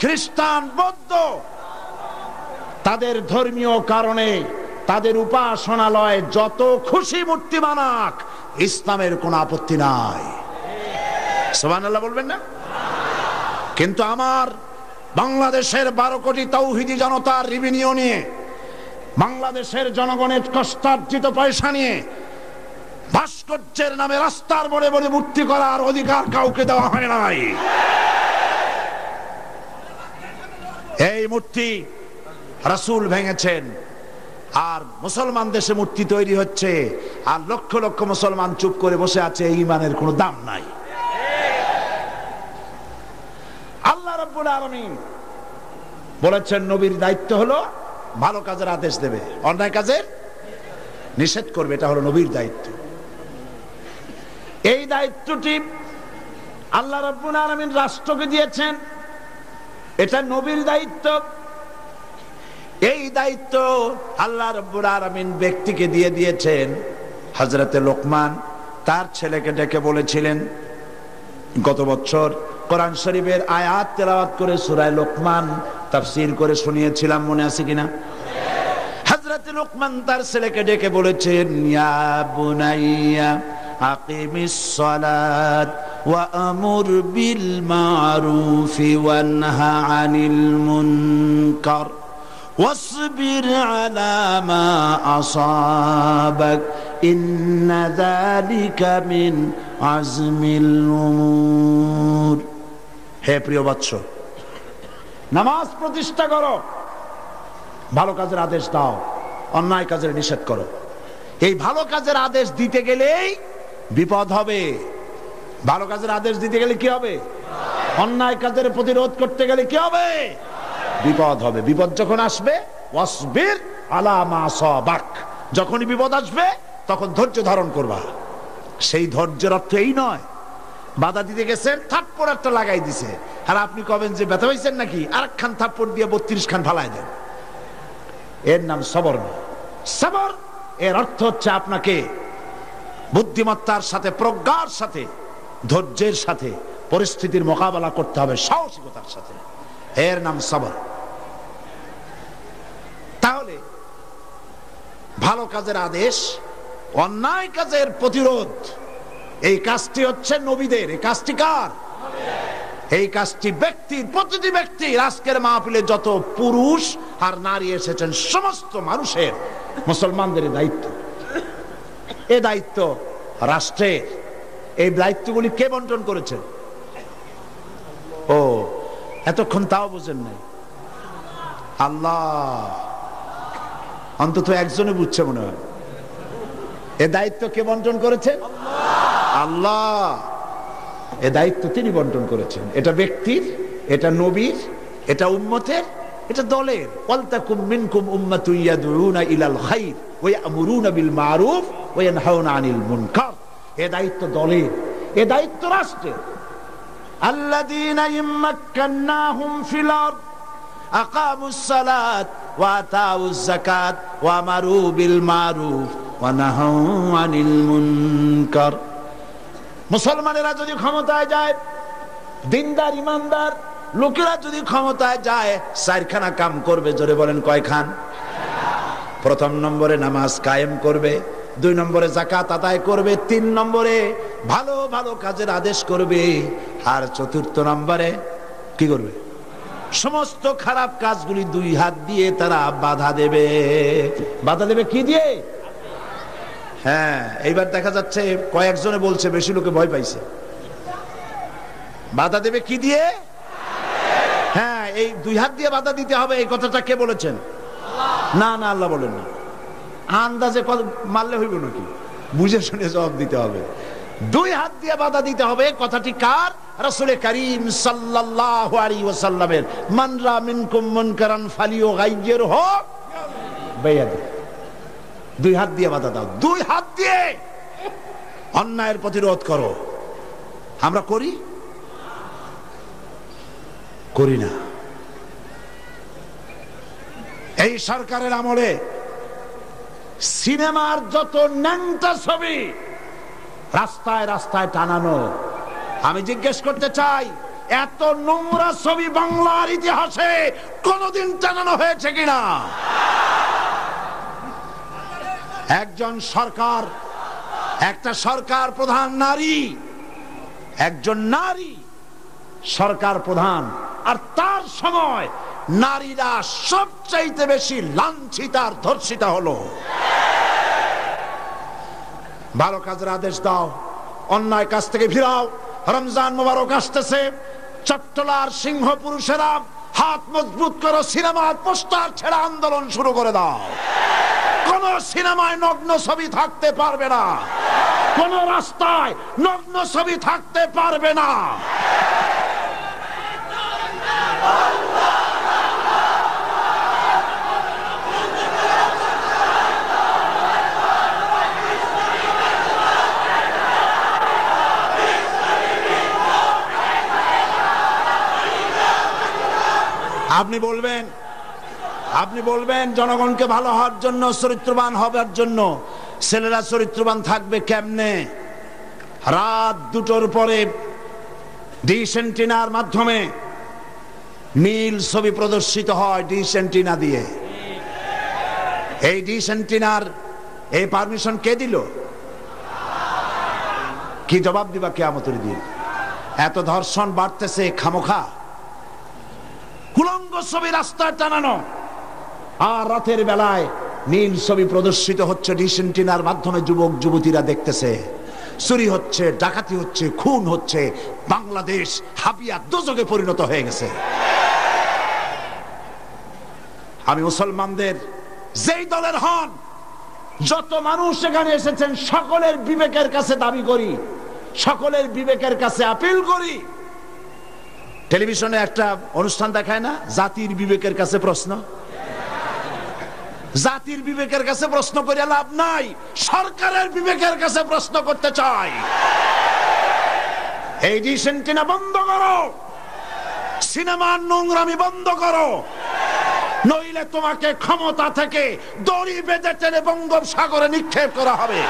খ্রিস্টান, বৌদ্ধ, তাদের ধর্মীয় কারণে তাদের উপাসনালয় যত খুশি মূর্তি বানাক, ইসলামের কোনো আপত্তি নাই। সুবহানাল্লাহ বলবেন না? কিন্তু আমার বাংলাদেশের 12 কোটি তাওহীদি জনতার রেভিনিউ নিয়ে, বাংলাদেশের জনগণের কষ্টার্জিত পয়সা নিয়ে ভাস্কর্যের নামে রাস্তার মোড়ে মোড়ে মূর্তি করার অধিকার কাউকে দেওয়া হয় নাই। এই মূর্তি রাসূল ভেঙেছেন, আর মুসলমান দেশে মূর্তি তৈরি হচ্ছে, আর লক্ষ লক্ষ মুসলমান চুপ করে বসে আছে। এই ঈমানের কোনো দাম নাই। আল্লাহ রাব্বুল আলামিন বলেছেন নবীর দায়িত্ব হলো ভালো কাজের আদেশ দেবে, অন্যায় কাজের নিষেধ করবে। এটা হলো নবীর দায়িত্ব। এই দায়িত্বটি আল্লাহ রাব্বুল আলামিন রাষ্ট্রকে দিয়েছেন, এটা নবীর দায়িত্ব। এই দায়িত্ব আল্লাহ রাব্বুল আলামিন ব্যক্তিকে দিয়ে দিয়েছেন। হযরতে লোকমান তার ছেলেকে ডেকে বলেছিলেন, গত বছর কোরআন শরীফের আয়াত তেলাওয়াত করে সূরা লোকমান তাফসীর করে শুনিয়েছিলাম, মনে আছে কিনা? হযরতে লোকমান তার ছেলেকে ডেকে বলেছেন, ইয়া বুনাইয়া আকিমিস সালাত ওয়া আমুর বিল মারুফি ওয়ানহা আনিল মুনকার ওয়াসবির আলা মা আসাবাক ইন্না যালিকা মিন আজমিল উমুর। হে প্রিয় বৎস, নামাজ প্রতিষ্ঠা করো, ভালো কাজের আদেশ দাও, অন্যায় কাজের নিষেধ করো। এই ভালো কাজের আদেশ দিতে গেলেই বিপদ হবে। ভালো কাজের আদেশ দিতে গেলে কি হবে? অন্যায় কাজের প্রতিরোধ করতে গেলে কি হবে? বিপদ হবে। বিপদ যখন আসবে, ওয়াসবির আলা মা আসাবাক, যখনই বিপদ আসবে তখন ধৈর্য ধারণ করবা। সেই ধৈর্যের অর্থ এই নয় বাধা দিতে গেছেন, থাপ্পড় একটা লাগাই দিছে, আর আপনি কবেন যে ব্যথা হয়েছেন নাকি, আরেকখান থাপ্পড় দিয়ে 32 খান ফালাই দেন। এর নাম সবর না। সবর এর অর্থ হচ্ছে আপনাকে বুদ্ধিমত্তার সাথে, প্রজ্ঞার সাথে, ধৈর্যের সাথে পরিস্থিতির মোকাবেলা করতে হবে, সাহসিকতার সাথে। এর নাম সবর। তাহলে ভালো কাজের আদেশ, অন্যায় কাজের প্রতিরোধ, এই কাজটি হচ্ছে নবীদের। এই কাজটি কার? এই কাজটি ব্যক্তির, প্রতিটি ব্যক্তির। আজকের মাহফিলে যত পুরুষ আর নারী এসেছেন, সমস্ত মানুষের, মুসলমানদের দায়িত্ব। এই দায়িত্ব রাষ্ট্রের। এই দায়িত্বগুলি কে বন্টন করেছেন? ও, এতক্ষণ তাও বুঝেন নাই? আল্লাহ। অন্তত একজনে বুঝছে মনে হয়। এ দায়িত্ব কে বন্টন করেছেন? আল্লাহ। এ দায়িত্ব তিনি বন্টন করেছেন। এটা ব্যক্তির, এটা নবীর, এটা উম্মতের, এটা দলের। ওয়ালতাকুম মিনকুম উম্মাতুন ইয়াদউনা ইলাল খায়র ওয়া ইয়ামুরুনা বিল মারুফ ওয়া ইয়ানহাউনা আনিল মুনকার। এ দায়িত্ব দলের, এ দায়িত্ব রাষ্ট্রের। আল্লাযীনা ইম্মাক্কান্নাহুম ফিল আরদ আকামুস সালাত ওয়া আতাউজ যাকাত ওয়া আমারু বিল মারুফ ওয়া নাহাউ আনিল মুনকার। মুসলমানেরা যদি ক্ষমতায় যায়, দিনদার ইমানদার লোকেরা যদি ক্ষমতায় যায়, 4খানা কাম করবে। জোরে বলেন, কয়খান? প্রথম নম্বরে নামাজ কায়েম করবে, 2 নম্বরে যাকাত আদায় করবে, 3 নম্বরে ভালো ভালো কাজের আদেশ করবে, আর 4র্থ নম্বরে কি করবে? সমস্ত খারাপ কাজগুলি 2 হাত দিয়ে তারা বাধা দেবে। বাধা দেবে কি দিয়ে? হ্যাঁ, এইবার দেখা যাচ্ছে কয়েকজনে বলছে, বেশি লোকে ভয় পাইছে। বাধা দেবে কি দিয়ে? হ্যাঁ, এই 2 হাত দিয়ে বাধা দিতে হবে। এই কথাটা কে বলেছেন? না না, আল্লাহ বলেন না। আন্দাজে মারলে হইব নাকি? বুঝে শুনে জবাব দিতে হবে। 2 হাত দিয়ে বাধা দিতে হবে। কথাটি কার? রাসূল করিম সাল্লাল্লাহু আলাইহি ওয়াসাল্লামের। মান রা মিনকুম মুনকারান ফালিয়ুগাইয়িরহু বিয়াদিহি। 2 হাত দিয়ে বাধা দাও। 2 হাত দিয়ে অন্যায়ের প্রতিরোধ করো। আমরা করি? করি না। এই সরকারের আমলে সিনেমার যত ন্যাংটা ছবি রাস্তায় রাস্তায় টানানো। আমি জিজ্ঞেস করতে চাই, এত নোংরা ছবি বাংলার ইতিহাসে কোনদিন টানানো হয়েছে কিনা? একজন সরকার, একটা সরকার প্রধান নারী, একজন নারী সরকার প্রধান, আর তার সময় নারীরা সবচাইতে বেশি লাঞ্ছিত আর ধর্ষিতা হলো। ভালো কাজের আদেশ দাও, অন্যায় কাজ থেকে ফিরাও। রমজান মোবারক আসতেছে, চট্টলার সিংহ পুরুষেরা হাত মজবুত করো, সিনেমার পোস্টার ছেড়ে আন্দোলন শুরু করে দাও। কোন সিনেমায় নগ্ন ছবি থাকতে পারবে না, কোন রাস্তায় নগ্ন ছবি থাকতে পারবে না। আপনি বলবেন জনগণকে ভালো হওয়ার জন্য, চরিত্রবান হবার জন্য ছেলেরা চরিত্রবান থাকবে কেমনে? রাত 2টোর পরে ডিশ এন্টিনার মাধ্যমে নীল ছবি প্রদর্শিত হয়, ডিশ এন্টিনা দিয়ে। এই ডিশ এন্টিনার এই পারমিশন কে দিল? কি জবাব দিবা কিয়ামতের দিন? এত ধর্ষণ বাড়তেছে খামোখা, কুলঙ্গ ছবি রাস্তায় টানানো, আর রাতের বেলায় নীল ছবি প্রদর্শিত হচ্ছে ডিশ এন্টিনার মাধ্যমে। যুবক যুবতীরা দেখতেছে, চুরি হচ্ছে, ডাকাতি হচ্ছে, খুন হচ্ছে। বাংলাদেশ হাবিয়া দোজকে পরিণত হয়ে গেছে। আমি মুসলমানদের যেই দলের হন, যত মানুষ এখানে এসেছেন, সকলের বিবেকের কাছে দাবি করি, সকলের বিবেকের কাছে আপিল করি। টেলিভিশনে একটা অনুষ্ঠান দেখায় না, জাতির বিবেকের কাছে প্রশ্ন? জাতির বিবেকের কাছে প্রশ্ন করে লাভ নাই, সরকারের বিবেকের কাছে প্রশ্ন করতে চাই। এই ডিশ এন্টিনা বন্ধ করো, সিনেমার নোংরামি বন্ধ করো, নইলে তোমাকে ক্ষমতা থেকে দড়ি বেঁধে টেনে বঙ্গোপসাগরে নিক্ষেপ করা হবে।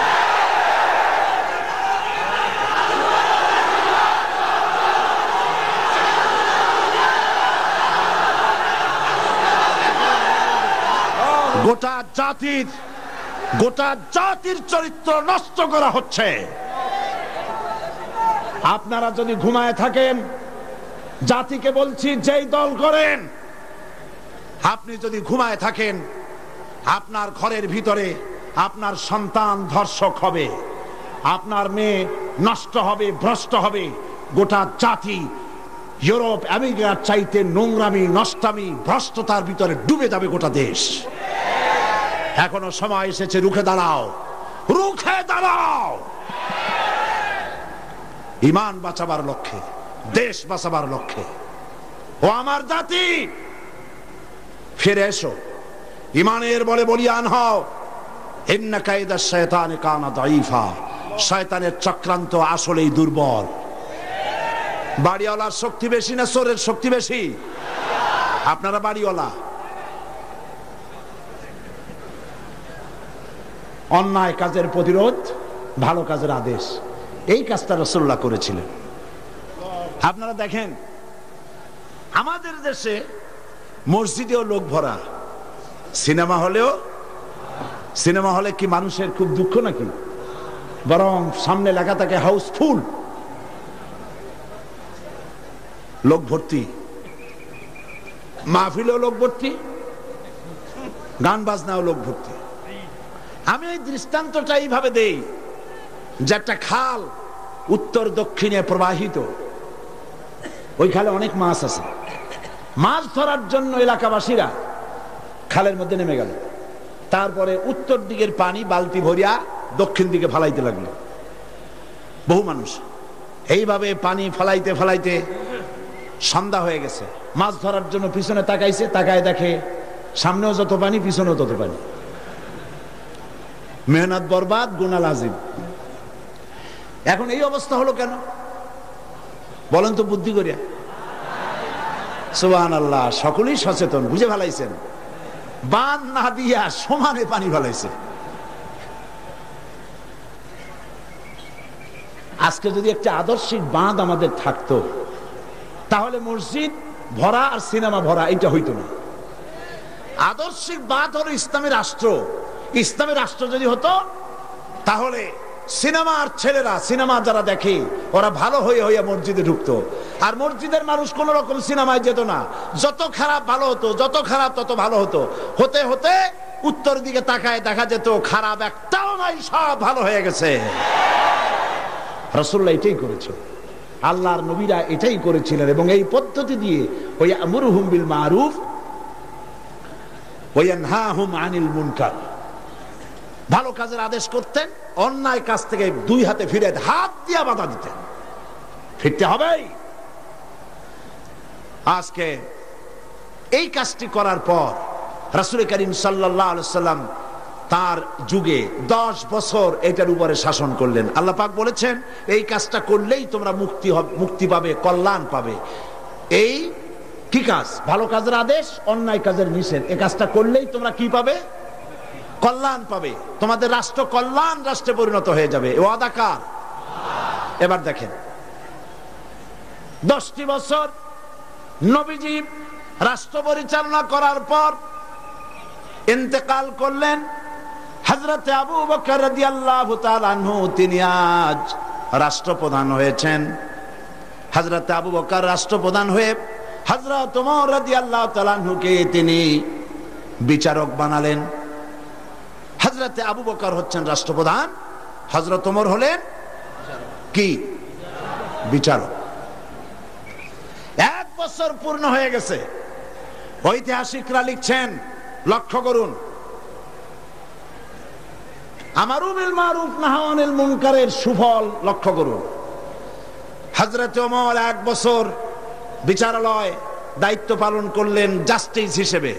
গোটা জাতির চরিত্র নষ্ট করা হচ্ছে। আপনারা যদি ঘুমায় থাকেন, জাতিকে বলছি, যেই দল করেন, আপনি যদি ঘুমায় থাকেন, আপনার ঘরের ভিতরে আপনার সন্তান ধর্ষক হবে, আপনার মেয়ে নষ্ট হবে, ভ্রষ্ট হবে। গোটা জাতি ইউরোপ আমেরিকার চাইতে নোংরামি, নষ্টামি, ভ্রষ্টতার ভিতরে ডুবে যাবে গোটা দেশ। এখনো সময় এসেছে, রুখে দাঁড়াও, রুখে দাঁড়াও। ঈমান বাঁচাবার লক্ষ্যে, দেশ বাঁচাবার লক্ষ্যে। ও আমার জাতি, ফিরে এসো, ঈমানের বলে বলিয়ান হও। ইন্না কায়দাশ শায়তানি কানা দাঈফা, শয়তানের চক্রান্ত আসলেই দুর্বল। বাড়িওয়ালার শক্তি বেশি না চোরের শক্তি বেশি? আপনারা বাড়িওয়ালা। অন্যায় কাজের প্রতিরোধ, ভালো কাজের আদেশ, এই কাজটা রাসূলুল্লাহ করেছিলেন। আপনারা দেখেন, আমাদের দেশে মসজিদেও লোক ভরা, সিনেমা হলে কি মানুষের খুব দুঃখ নাকি? বরং সামনে লেখা থাকে হাউসফুল, লোক ভর্তি। মাহফিলেও লোক ভর্তি, গান বাজনাও লোক ভর্তি। আমি এই দৃষ্টান্তটা এইভাবে দেই যে একটা খাল উত্তর দক্ষিণে প্রবাহিত, ওই খালে অনেক মাছ আছে। মাছ ধরার জন্য এলাকাবাসীরা খালের মধ্যে নেমে গেল। তারপরে উত্তর দিকের পানি বালতি ভরিয়া দক্ষিণ দিকে ফালাইতে লাগলো বহু মানুষ। এইভাবে পানি ফালাইতে ফালাইতে সন্ধ্যা হয়ে গেছে। মাছ ধরার জন্য পিছনে তাকাইছে, তাকায় দেখে সামনেও যত পানি, পিছনেও তত পানি। মেহনত বরবাদ, গুনাহ লাজিম। এখন এই অবস্থা হলো কেন বলেন তো বুদ্ধি করিয়া? সুবহানাল্লাহ, সকলেই সচেতন, বুঝে ফেলাইছেন। বাঁধ না দিয়া সমানে পানি ফেলাইছে। আজকে যদি একটা আদর্শিক বাঁধ আমাদের থাকতো, তাহলে মসজিদ ভরা আর সিনেমা ভরা এটা হইতো না। আদর্শিক বাদ হলো ইসলামী রাষ্ট্র। ইসলামী রাষ্ট্র যদি হতো তাহলে সিনেমার ছেলেরা, সিনেমা যারা দেখে ওরা ভালো হয়ে হয়ে মসজিদে ঢুকতো, আর মসজিদের মানুষ কোন রকম সিনেমায় যেত না। যত খারাপ ভালো হতো, যত খারাপ তত ভালো হতো। হতে হতে উত্তর দিকে তাকায় দেখা যেত খারাপ একটাও নাই, সব ভালো হয়ে গেছে। রাসূলুল্লাহ এটাই করেছিল, আল্লাহর নবীরা এটাই করেছিলেন, এবং এই পদ্ধতি দিয়ে ওয়া'মুরুহুম বিল মারুফ ওয়া ইয়ানহাহুম আনিল মুনকার, ভালো কাজের আদেশ করতেন, অন্যায় কাজ থেকে দুই হাতে ফিরে হাত দিয়ে বাধা দিতেন। ফিরতে হবেই। আজকে এই কাজটি করার পর রাসূল করিম সাল্লাল্লাহু আলাইহি সাল্লাম তার যুগে 10 বছর এটার উপরে শাসন করলেন। আল্লাহ পাক বলেছেন এই কাজটা করলেই তোমরা মুক্তি পাবে, কল্যাণ পাবে। এই কি কাজ? ভালো কাজের আদেশ, অন্যায় কাজের নিষেধ। এই কাজটা করলেই তোমরা কি পাবে? কল্যাণ পাবে। তোমাদের রাষ্ট্র কল্যাণ রাষ্ট্রে পরিণত হয়ে যাবে। এ ওয়াদা কার? এবার দেখেন 10টি বছর নবীজি রাষ্ট্র পরিচালনা করার পর ইন্তেকাল করলেন। হযরত আবু বকর রাদিয়াল্লাহু তাআলা আনহু তিনি আজ রাষ্ট্রপ্রধান হয়েছেন। হযরত আবু বকর রাষ্ট্রপ্রধান হয়ে হযরত ওমর রাদিয়াল্লাহু তাআলা আনহুকে তিনি বিচারক বানালেন। হযরত আবু বকর হচ্ছেন রাষ্ট্রপ্রধান, হযরত ওমর হলেন কি? বিচারক। 1 বছর পূর্ণ হয়ে গেছে। ঐতিহাসিকরা লিখছেন, লক্ষ্য করুন, আমারু বিল মারুফ নাহি আনিল মুনকারের সুফল লক্ষ্য করুন। হযরত ওমর 1 বছর বিচারালয় দায়িত্ব পালন করলেন জাস্টিস হিসেবে।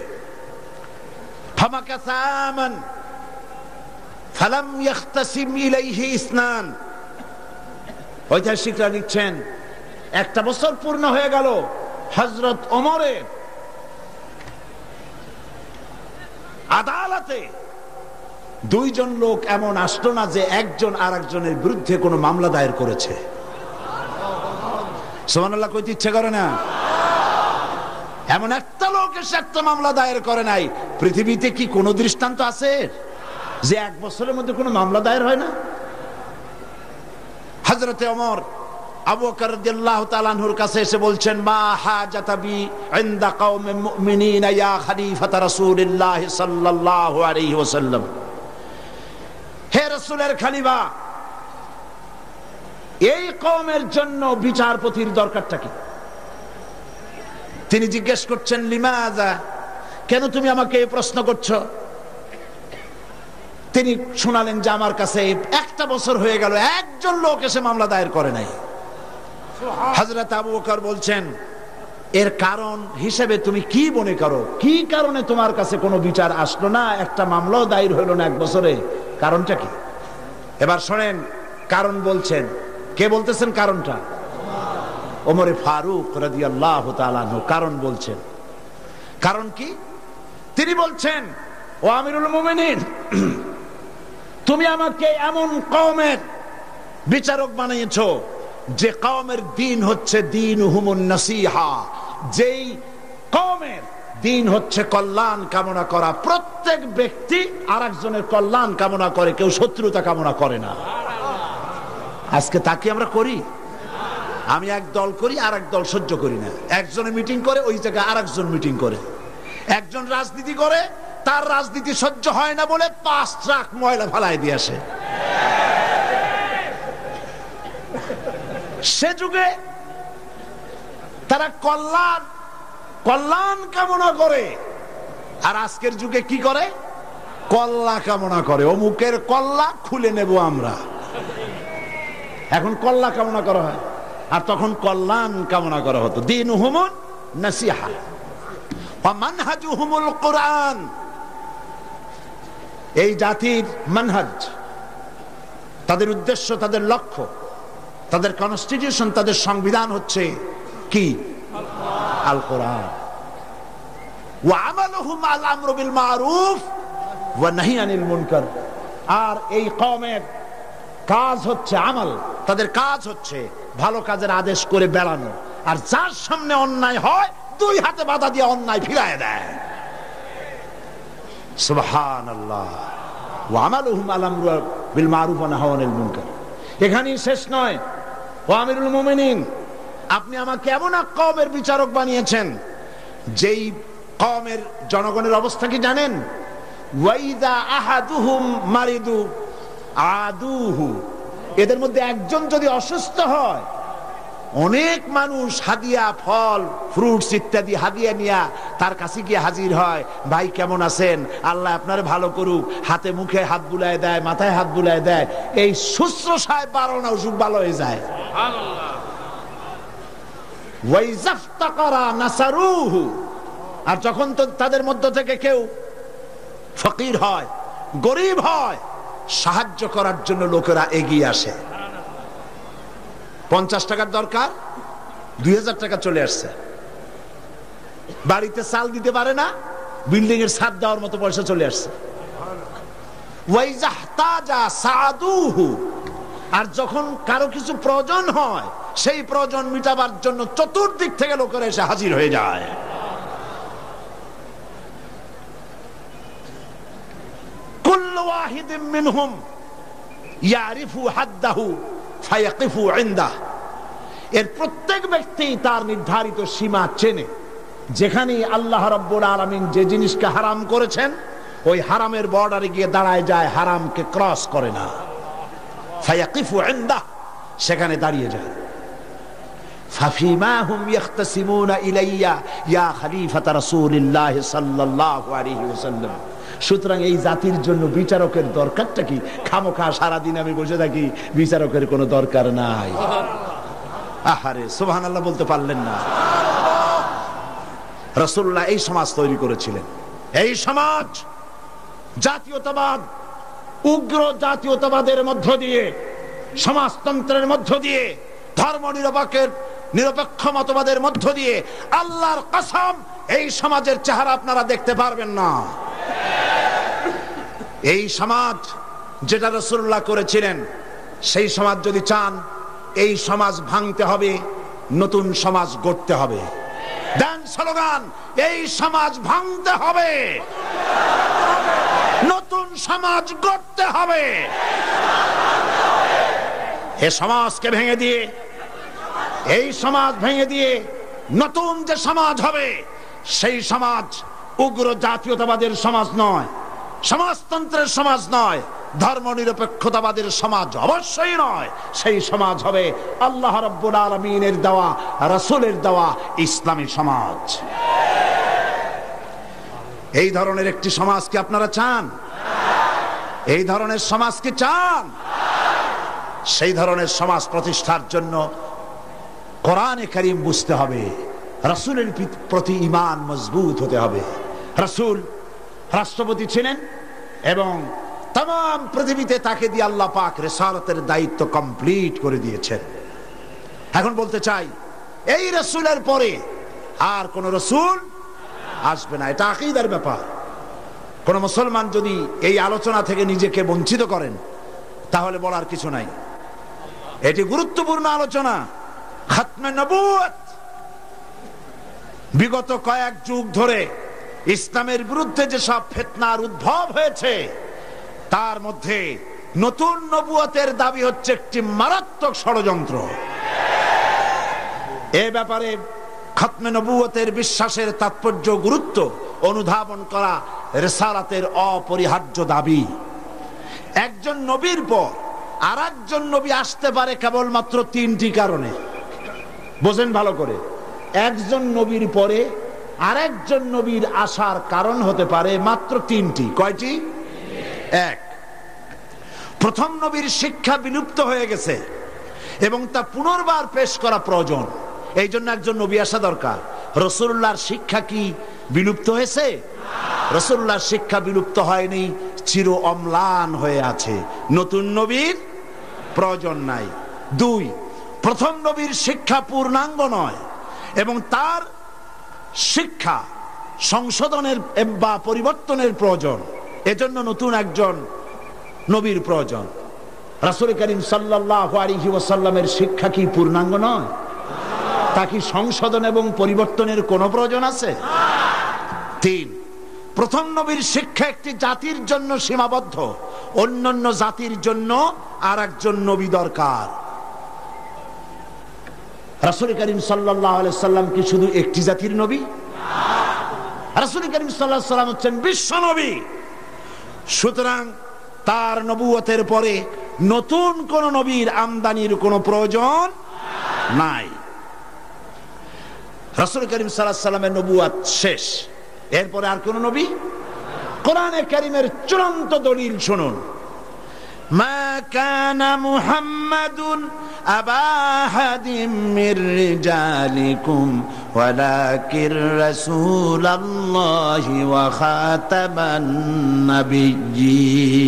ফামাকাসামান ফালাম ইয়াখতাসিম ইলাইহি ইসনান। ঐতিহাসিকরা লিখছেন 1টা বছর পূর্ণ হয়ে গেল, হযরত ওমরের আদালতে 2 জন লোক এমন আসলো না যে একজন আরেকজনের বিরুদ্ধে কোনো মামলা দায়ের করেছে। সুবহানাল্লাহ কইতে ইচ্ছে করে না? এমন একটা লোক এসে একটা মামলা দায়ের করে নাই। পৃথিবীতে কি কোনো দৃষ্টান্ত আছে যে 1 বছরের মধ্যে কোনো মামলা দায়ের হয় না? হযরতে ওমর আবু বকর রাদিয়াল্লাহু তাআলা আনহুর কাছে এসে বলছেন, মা হাজাতা বি ইনদা কওমিল মুমিনিনা ইয়া খলিফাতা রাসূলিল্লাহ সাল্লাল্লাহু আলাইহি ওয়াসাল্লাম। হে রাসূলের খলিফা, এই কওমের জন্য বিচারপতির দরকারটা কি? তিনি জিজ্ঞেস করছেন, লিমাযা, কেন তুমি আমাকে এই প্রশ্ন করছো? তিনি শোনালেন যে আমার কাছে 1টা বছর হয়ে গেল, একজন লোক এসে মামলা দায়ের করে নাই। হযরত আবু বকর বলছেন, এর কারণ হিসেবে তুমি কি মনে করো? কি কারণে তোমার কাছে কোনো বিচার আসলো না, একটা মামলাও দায়ের হলো না 1 বছরে? কারণটা কি? এবার শোনেন, কারণ বলছেন কে? বলতেছেন কারণটা? ওমরে ফারুক রাদিয়াল্লাহু তাআলা আনহু কারণ বলছেন। কারণ কি? তিনি বলছেন, ও আমিরুল মুমিনিন, তুমি আমাকে এমন কওমের বিচারক বানিয়েছো যে কওমের দিন হচ্ছে দীনুহুমুন নাসিহা, যেই কওমের দিন হচ্ছে কল্যাণ কামনা করা। প্রত্যেক ব্যক্তি আরেকজনের কল্যাণ কামনা করে, কেউ শত্রুতা কামনা করে না। আজকে তাকে আমরা করি। আমি এক দল করি, আর এক দল সহ্য করি না। একজনে মিটিং করে, ওই জায়গায় আরেকজন মিটিং করে। একজন রাজনীতি করে, তার রাজনীতি সহ্য হয় না বলে 5 ট্রাক ময়লা ফালাই দিয়ে আসে। সে যুগে তারা কল্যাণ কামনা করে, আর আজকের যুগে কি করে? কল্লা কামনা করে। অমুকের কল্লা খুলে নেব আমরা। এখন কল্লা কামনা করা হয়, আর তখন কল্যাণ কামনা করা হতো। দীনুহুমুন নাসিহা ওয়া মানহাজুহুমুল কুরআন। এই জাতির মানহাজ, তাদের উদ্দেশ্য, তাদের লক্ষ্য, তাদের কনস্টিটিউশন, তাদের সংবিধান হচ্ছে কি? আল কোরআন। ওয়া আমালুহুম আল আমরু বিল মারুফ ওয়া নাহি আনিল মুনকার। আর এই কওমের কাজ হচ্ছে আমল, তাদের কাজ হচ্ছে ভালো কাজের আদেশ করে বেড়ানো, আর যার সামনে অন্যায় হয় দুই হাতে বাধা দিয়ে অন্যায় ফিরায় দেয়। সুবহানাল্লাহ। ওয়া আমালুহুম আল-আমরু বিল মারুফ ওয়া নাহয়ু আনিল মুনকার। এখানেই শেষ নয়। ও আমিরুল মুমিনিন, আপনি আমাকে এমন এক কওমের বিচারক বানিয়েছেন যেই কওমের জনগণের অবস্থা কি জানেন? ওয়াইদা আহাদুহুম মারিদু আদুহু, এদের মধ্যে একজন যদি অসুস্থ হয়, অনেক মানুষ হাদিয়া, ফল, ফ্রুটস ইত্যাদি হাদিয়া নিয়ে তার কাছে গিয়ে হাজির হয়। ভাই কেমন আছেন? আল্লাহ আপনারে ভালো করুক। হাতে মুখে হাত বুলায় দেয়, মাথায় হাত বুলায় দেয়। এই শুশ্রূষায় 12 অসুখ ভালো হয়ে যায়। ওয়াইজাফতাকারা নাসারুহু, আর যখন তো তাদের মধ্য থেকে কেউ ফকির হয়, গরিব হয়, সাহায্য করার জন্য লোকেরা এগিয়ে আসে। 50 টাকার দরকার, 2000 টাকা চলে আসছে। বাড়িতে চাল দিতে পারে না, বিল্ডিং এর ছাদ দেওয়ার মতো পয়সা চলে আসছে। ওয়াইজাহতাজা সাদুহু, আর যখন কারো কিছু প্রয়োজন হয়, সেই প্রয়োজন মিটাবার জন্য চতুর্দিক থেকে লোকেরা এসে হাজির হয়ে যায়। কুল্লু ওয়াহিদিন মিনহুম ইয়ারিফু হাদ্দাহু ফায়াকিফু ইনদাহ, এর প্রত্যেক ব্যক্তি তার নির্ধারিত সীমা চেনে। যেখানে আল্লাহ রাব্বুল আলামিন যে জিনিসকে হারাম করেছেন, ওই হারামের বর্ডারে গিয়ে দাঁড়ায় যায়, হারামকে ক্রস করে না। ফায়াকিফু ইনদাহ, সেখানে দাঁড়িয়ে যায়। ফাফিমা হুম ইয়াখতাসিমুনা ইলাইয়া ইয়া খলিফাত রাসূলিল্লাহ সাল্লাল্লাহু আলাইহি ওয়াসাল্লাম। সুতরাং এই জাতির জন্য বিচারকের দরকারটা কি? খামোখা সারাদিন আমি বসে থাকি, বিচারকের কোনো দরকার নাই। আহারে সুবহানাল্লাহ বলতে পারলেন না? রাসূলুল্লাহ এই সমাজ তৈরি করেছিলেন। এই সমাজ জাতীয়তাবাদ, উগ্র জাতীয়তাবাদের মধ্য দিয়ে, সমাজতন্ত্রের মধ্য দিয়ে, ধর্ম নিরপেক্ষ মতবাদের মধ্য দিয়ে, আল্লাহর কসম এই সমাজের চেহারা আপনারা দেখতে পারবেন না। এই সমাজ যেটা রাসূলুল্লাহ করেছিলেন, সেই সমাজ যদি চান, এই সমাজ ভাঙতে হবে, নতুন সমাজ গড়তে হবে। দেন স্লোগান, এই সমাজ ভাঙতে হবে, নতুন সমাজ গড়তে হবে। এ সমাজকে ভেঙে দিয়ে, এই সমাজ ভেঙে দিয়ে নতুন যে সমাজ হবে, সেই সমাজ উগ্র জাতীয়তাবাদের সমাজ নয়, সমাজতন্ত্রের সমাজ নয়, ধর্ম নিরপেক্ষতাবাদের সমাজ অবশ্যই নয়। সেই সমাজ হবে আল্লাহ রাব্বুল আলামিনের দেওয়া, রাসূলের দেওয়া ইসলামী সমাজ। এই ধরনের একটি সমাজ কি আপনারা চান? এই ধরনের সমাজ কি চান? সেই ধরনের সমাজ প্রতিষ্ঠার জন্য কোরআনে কারীম বুঝতে হবে, রাসূলের প্রতি ঈমান মজবুত হতে হবে। রাসূল রাষ্ট্রপতি ছিলেন এবং তাম পৃথিবীতে তাকে দিয়ে আল্লাহ পাক রিসালাতের দায়িত্ব কমপ্লিট করে দিয়েছেন। এখন বলতে চাই, এই রাসূলের পরে আর কোন রাসূল আসবে না। এটা আকীদার ব্যাপার। কোন মুসলমান যদি এই আলোচনা থেকে নিজেকে বঞ্চিত করেন, তাহলে বলার কিছু নাই। এটি গুরুত্বপূর্ণ আলোচনা। খাতমে নবুয়ত, বিগত কয়েক যুগ ধরে ইসলামের বিরুদ্ধে যেসব ফিতনার উদ্ভব হয়েছে, তার মধ্যে নতুন নবুয়তের দাবি হচ্ছে একটি মারাত্মক ষড়যন্ত্র। এ ব্যাপারে খাতমে নবুয়তের বিশ্বাসের তাৎপর্য, গুরুত্ব অনুধাবন করা রিসালাতের অপরিহার্য দাবি। একজন নবীর পর আর একজন নবী আসতে পারে কেবলমাত্র 3টি কারণে। বোঝেন ভালো করে, একজন নবীর পরে আরেকজন নবীর আসার কারণ হতে পারে মাত্র 3টি। কয়টি? 1, প্রথম নবীর শিক্ষা বিলুপ্ত হয়ে গেছে এবং তা পুনর্বার পেশ করা প্রয়োজন, এই জন্য একজন নবী আসা দরকার। রাসূলুল্লাহর শিক্ষা কি বিলুপ্ত হয়েছে? রাসূলুল্লাহর শিক্ষা বিলুপ্ত হয়নি, চির অম্লান হয়ে আছে। নতুন নবীর প্রয়োজন নাই। 2, প্রথম নবীর শিক্ষা পূর্ণাঙ্গ নয় এবং তার শিক্ষা সংশোধনের বা পরিবর্তনের প্রয়োজন, এজন্য নতুন একজন নবীর প্রয়োজন। রাসূল করিম সাল্লাল্লাহু আলাইহি ওয়াসাল্লামের শিক্ষা কি পূর্ণাঙ্গ নয়? তা কি সংশোধন এবং পরিবর্তনের কোনো প্রয়োজন আছে? 3, প্রথম নবীর শিক্ষা একটি জাতির জন্য সীমাবদ্ধ, অন্যান্য জাতির জন্য আর একজন নবী দরকার। রাসূল করিম সাল্লাল্লাহু আলাইহি সাল্লাম কি শুধু একটি জাতির নবী? রাসূল করিম সাল্লাল্লাহু আলাইহি সাল্লাম হচ্ছেন বিশ্ব নবী। সুতরাং তার নবুয়তের পরে নতুন কোন নবীর আমদানির কোনো প্রয়োজন নাই। রাসূল করিম সাল্লাল্লাহু আলাইহি সাল্লামের নবুয়ত শেষ, এরপরে আর কোন নবী? কোরআনে কারীমের চূড়ান্ত দলিল শুনুন, মা কানা মুহাম্মাদুন আবা আহাদিম মির রিজালিকুম ওয়ালাকির রাসূলুল্লাহি ওয়া খাতামান নাবিয়্যিন।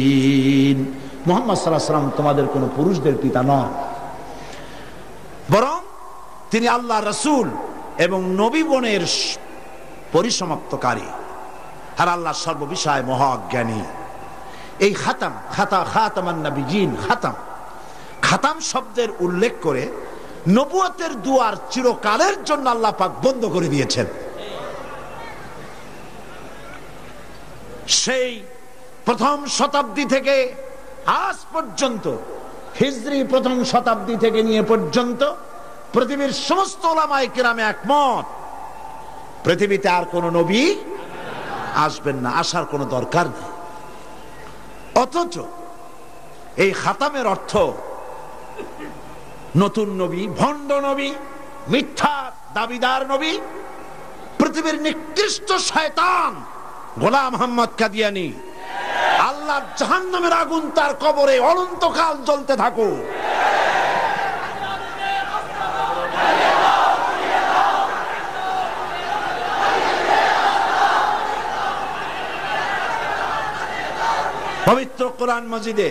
মুহাম্মদ সাল্লাল্লাহু আলাইহি ওয়াসাল্লাম তোমাদের কোন পুরুষদের পিতা নন, বরং তিনি আল্লাহর রাসূল এবং নবীগণের পরিসমাপ্তকারী, আর আল্লাহ সর্ববিষয়ে মহাজ্ঞানী। এই খাতামান নাবিয়্যিন, খাতাম শব্দের উল্লেখ করে নবুয়তের দুয়ার চিরকালের জন্য আল্লাহ পাক বন্ধ করে দিয়েছেন। সেই প্রথম শতাব্দী থেকে আজ পর্যন্ত, হিজরি প্রথম শতাব্দী থেকে নিয়ে পর্যন্ত পৃথিবীর সমস্ত উলামায়ে কেরামে একমত, পৃথিবীতে আর কোন নবী আসবেন না, আসার কোনো দরকার নেই। অথচ এই খাতামের অর্থ নতুন নবী, ভণ্ড নবী, মিথ্যা দাবিদার নবী, পৃথিবীর নিকৃষ্ট শয়তান গোলাম মোহাম্মদ কাদিয়ানী, আল্লাহর জাহান্নামের আগুন তার কবরে অনন্তকাল জ্বলতে থাকুক। পবিত্র কোরআন মাজিদে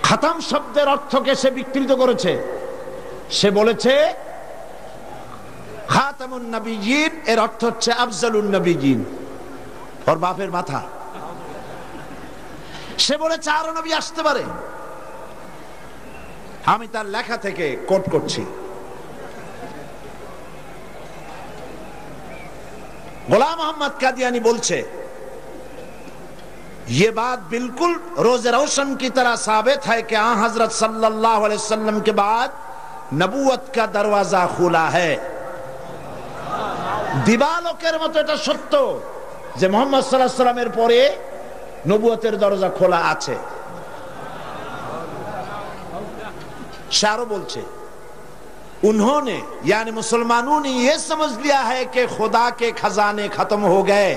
খাতাম শব্দের অর্থকে সে বিকৃত করেছে। সে বলেছে খাতামুন নবিয়্যিন এর অর্থ হচ্ছে আফজালুন নবিয়্যিন, ওর বাপের মাথা। সে বলেছে আরো নবী আসতে পারে। আমি তার লেখা থেকে কোট করছি, গোলাম মোহাম্মদ কাদিয়ানী বলছে, ये बात बिल्कुल रोज़े रोशन की तरह साबित है कि आ हजरत सल्लल्लाहु अलैहि वसल्लम के बाद नबूवत का दरवाजा खुला है। दिवालोकेर मतो এটা সত্য যে মুহাম্মদ সাল্লাল্লাহু আলাইহি ওয়াসাল্লামের পরে নবুয়তের দরজা খোলা আছে। সে আরো বলছে, उन्होंने यानी मुसलमानों ने ये समझ लिया है कि खुदा के खजाने खत्म हो गए।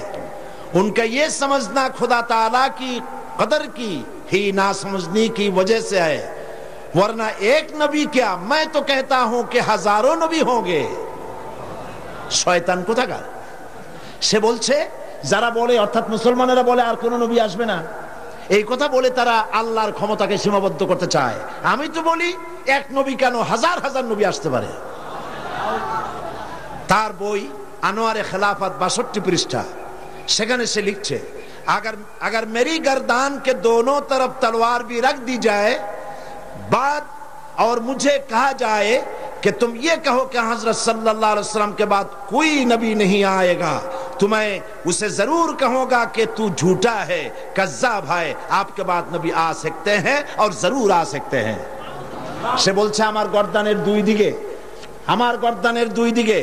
उनका ये समझना खुदा ताला की कदर की ही ना समझने की वजह से है, वरना एक नबी क्या, मैं तो कहता हूं कि हजारों नबी होंगे। শয়তান কোথাকার। সে বলছে যারা বলে, অর্থাৎ মুসলমানেরা বলে আর কোন নবী আসবে না, এই কথা বলে তারা আল্লাহর ক্ষমতাকে সীমাবদ্ধ করতে চায়। আমি তো বলি এক নবী কেন, হাজার হাজার নবী আসতে পারে। তার বই আনোয়ারে খেলাফত 62 পৃষ্ঠা, সেখানে সে লিখছে, अगर मेरी गर्दान के दोनों तरफ तलवार भी रख दी जाए बाद और मुझे कहा जाए कि तुम ये कहो कि हजरत सल्लल्लाहु अलैहि वसल्लम के बाद कोई नबी नहीं आएगा, तो मैं उसे जरूर कहूंगा कि तू झूठा है, कज़्ज़ाब है, आपके बाद नबी आ सकते हैं और जरूर आ सकते हैं। সে বলছে আমার গর্দানের দুই দিকে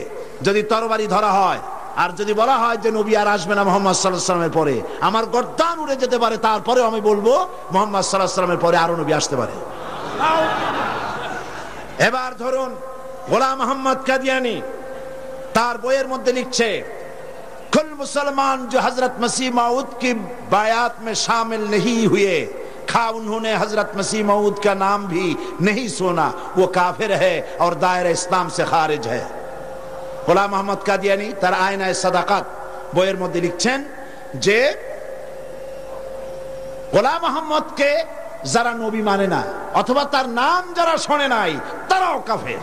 যদি তরবারি ধরা হয় আর যদি বলা হয় যে নবী আর আসবে না মুহাম্মদ সাল্লাল্লাহু আলাইহি ওয়াসাল্লামের পরে, আমার গর্দান উড়ে যেতে পারে, তারপরেও আমি বলবো মুহাম্মদ সাল্লাল্লাহু আলাইহি ওয়াসাল্লামের পরে আরো নবী আসতে পারে। এবার ধরুন গোলাম মোহাম্মদ কাদিয়ানী তার বইয়ের মধ্যে লিখছে, कुल मुसलमान जो हजरत मसीह मऊद की बायात में शामिल नहीं हुए, खा उन्होंने हजरत मसीह मऊद का नाम भी नहीं सुना, वो काफिर है और दायरा इस्लाम से खारिज है। গোলাম মোহাম্মদ কাদিয়ানী তার আয়নায়ে সাদাকাত বইয়ের মধ্যে লিখছেন যে গোলাম মোহাম্মদকে যারা নবী মানে না অথবা তার নাম যারা শোনে নাই তারাও কাফের।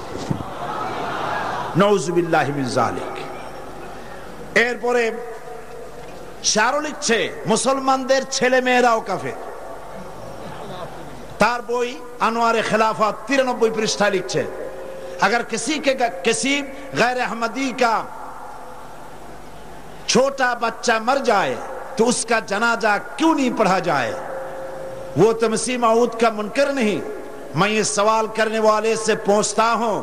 নাউযুবিল্লাহি মিন যালিক। এরপরে শারু লিখছে মুসলমানদের ছেলে মেয়েরাও কাফের। তার বই আনোয়ারে খেলাফত 93 পৃষ্ঠায় লিখছে, अगर किसी गैर अहमदी का छोटा बच्चा मर जाए तो उसका जनाजा क्यों नहीं पढ़ा जाए? वो तो मसीह मऊद का मुनकर नहीं। मैं ये सवाल करने वाले से पूछता हूं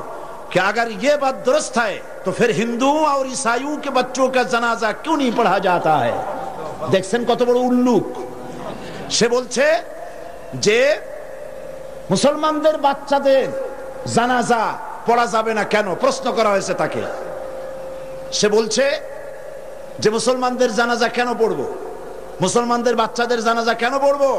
कि अगर ये बात दुरुस्त है तो फिर हिंदुओं और ईसाइयों के बच्चों का जनाजा क्यों नहीं पढ़ा जाता है? দেখছেন কত বড় উল্লুক। সে বলছে যে মুসলমানদের বাচ্চাদের জানাজা পড়া যাবে না কেন, প্রশ্ন করা হয়েছে তাকে। সে বলছে যে মুসলমানদের জানাজা কেন পড়বো, মুসলমানদের বাচ্চাদের জানাজা কেন পড়বো?